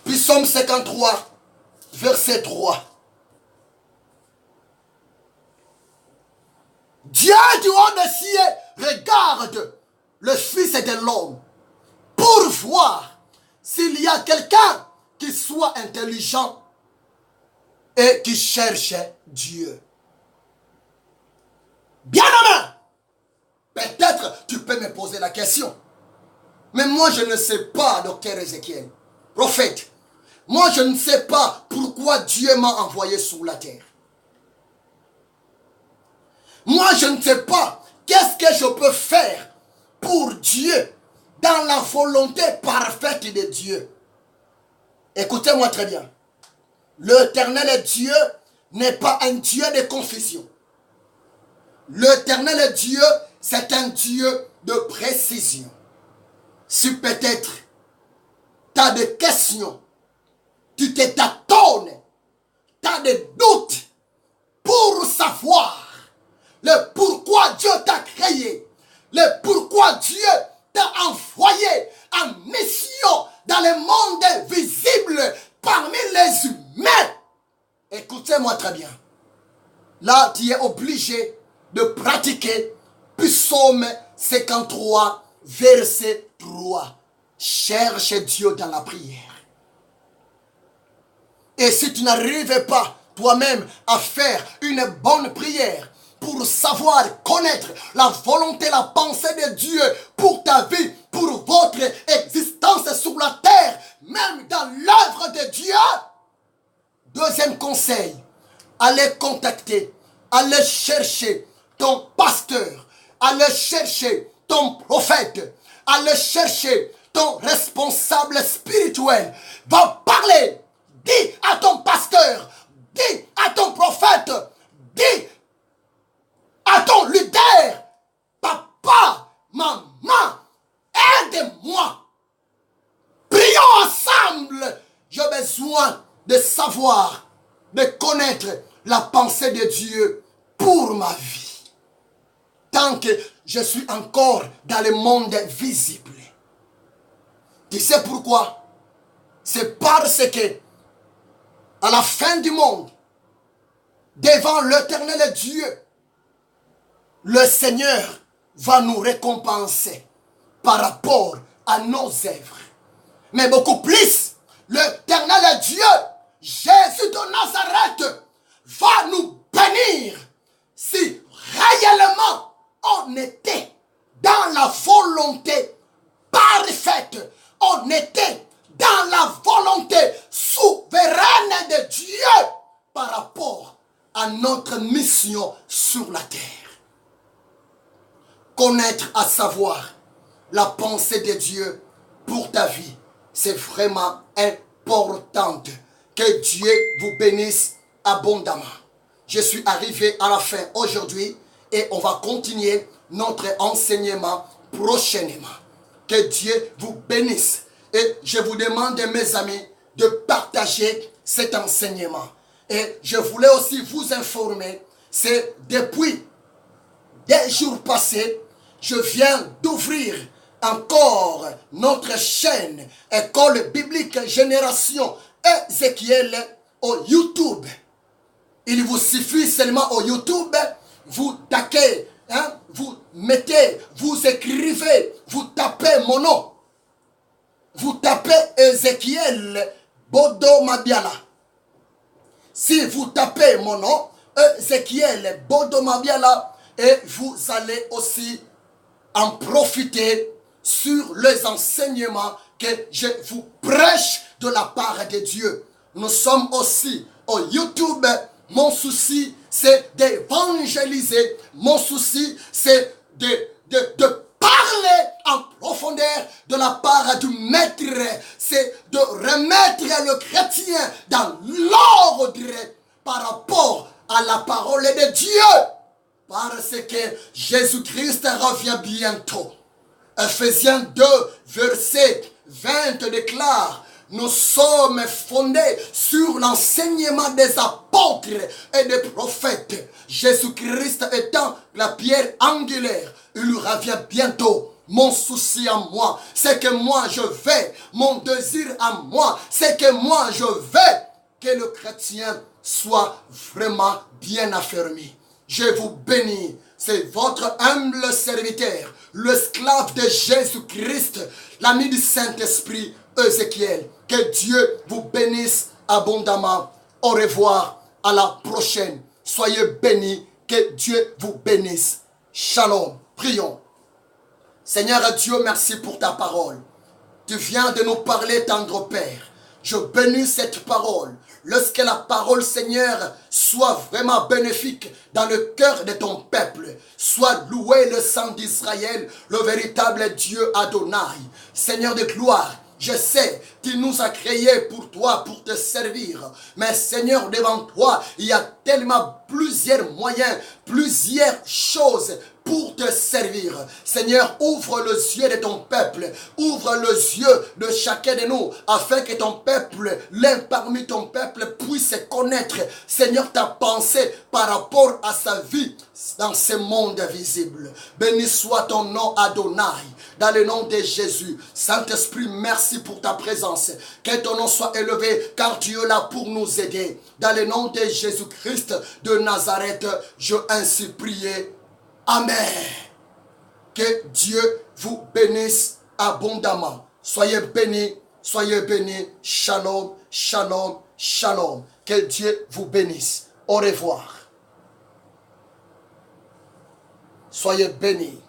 Psaume 53, verset 3. Dieu du haut des cieux regarde le Fils de l'homme pour voir s'il y a quelqu'un qui soit intelligent et qui cherche Dieu. Bien-aimé, peut-être tu peux me poser la question. Mais moi je ne sais pas, docteur Ézéchiel, prophète. Moi je ne sais pas pourquoi Dieu m'a envoyé sur la terre. Moi je ne sais pas qu'est-ce que je peux faire pour Dieu dans la volonté parfaite de Dieu. Écoutez-moi très bien. L'Éternel Dieu n'est pas un Dieu de confusion. L'Éternel Dieu, c'est un Dieu de précision. Si peut-être tu as des questions, tu te tâtonnes, tu as des doutes pour savoir le pourquoi Dieu t'a créé, le pourquoi Dieu t'a envoyé en mission dans le monde visible parmi les humains. Écoutez-moi très bien. Là, tu es obligé de pratiquer Psaume 53, verset 3. Cherche Dieu dans la prière. Et si tu n'arrives pas toi-même à faire une bonne prière pour savoir connaître la volonté, la pensée de Dieu pour ta vie, pour votre existence sur la terre, même dans l'œuvre de Dieu. Deuxième conseil, allez contacter, allez chercher ton pasteur, allez chercher ton prophète, allez chercher ton responsable spirituel. Va parler, dis à ton pasteur, dis à ton prophète, dis à ton leader, papa, maman, aide-moi. Prions ensemble. J'ai besoin de savoir, de connaître la pensée de Dieu pour ma vie. Tant que je suis encore dans le monde visible. Tu sais pourquoi? C'est parce que à la fin du monde, devant l'Éternel Dieu, le Seigneur va nous récompenser par rapport à nos œuvres. Mais beaucoup plus, l'Éternel Dieu, Jésus de Nazareth, va nous bénir si réellement on était dans la volonté parfaite, on était dans la volonté souveraine de Dieu par rapport à notre mission sur la terre. Connaître, à savoir la pensée de Dieu pour ta vie, c'est vraiment important. Que Dieu vous bénisse abondamment. Je suis arrivé à la fin aujourd'hui et on va continuer notre enseignement prochainement. Que Dieu vous bénisse. Et je vous demande, mes amis, de partager cet enseignement. Et je voulais aussi vous informer, c'est depuis des jours passés, je viens d'ouvrir encore notre chaîne École Biblique Génération Ézéchiel au YouTube. Il vous suffit seulement au YouTube, vous tapez, vous mettez, vous écrivez, vous tapez mon nom. Vous tapez Ézéchiel Bodo Mabiala. Si vous tapez mon nom, Ézéchiel Bodo Mabiala, et vous allez aussi en profiter sur les enseignements que je vous prêche de la part de Dieu. Nous sommes aussi au YouTube. Mon souci, c'est d'évangéliser. Mon souci, c'est de parler en profondeur de la part du Maître. C'est de remettre le chrétien dans l'ordre par rapport à la parole de Dieu. Parce que Jésus-Christ revient bientôt. Ephésiens 2, verset 20 déclare: nous sommes fondés sur l'enseignement des apôtres et des prophètes. Jésus-Christ étant la pierre angulaire, il revient bientôt. Mon souci à moi, c'est que moi je vais. Mon désir à moi, c'est que moi je vais. Que le chrétien soit vraiment bien affermi. Je vous bénis. C'est votre humble serviteur, l'esclave de Jésus-Christ, l'ami du Saint-Esprit, Ézéchiel. Que Dieu vous bénisse abondamment. Au revoir, à la prochaine. Soyez bénis, que Dieu vous bénisse. Shalom. Prions. Seigneur Dieu, merci pour ta parole. Tu viens de nous parler, tendre Père. Je bénis cette parole. Lorsque la parole, Seigneur, soit vraiment bénéfique dans le cœur de ton peuple, soit loué le sang d'Israël, le véritable Dieu Adonai. Seigneur de gloire, je sais, tu nous as créés pour toi, pour te servir. Mais Seigneur, devant toi, il y a tellement plusieurs moyens, plusieurs choses pour te servir. Seigneur, ouvre les yeux de ton peuple, ouvre les yeux de chacun de nous, afin que ton peuple, l'un parmi ton peuple, puisse connaître, Seigneur, ta pensée par rapport à sa vie dans ce monde visible. Béni soit ton nom, Adonai, dans le nom de Jésus. Saint-Esprit, merci pour ta présence. Que ton nom soit élevé, car tu es là pour nous aider. Dans le nom de Jésus-Christ de Nazareth, je ainsi prié. Amen. Que Dieu vous bénisse abondamment. Soyez bénis, soyez bénis. Shalom, shalom, shalom. Que Dieu vous bénisse. Au revoir. Soyez bénis.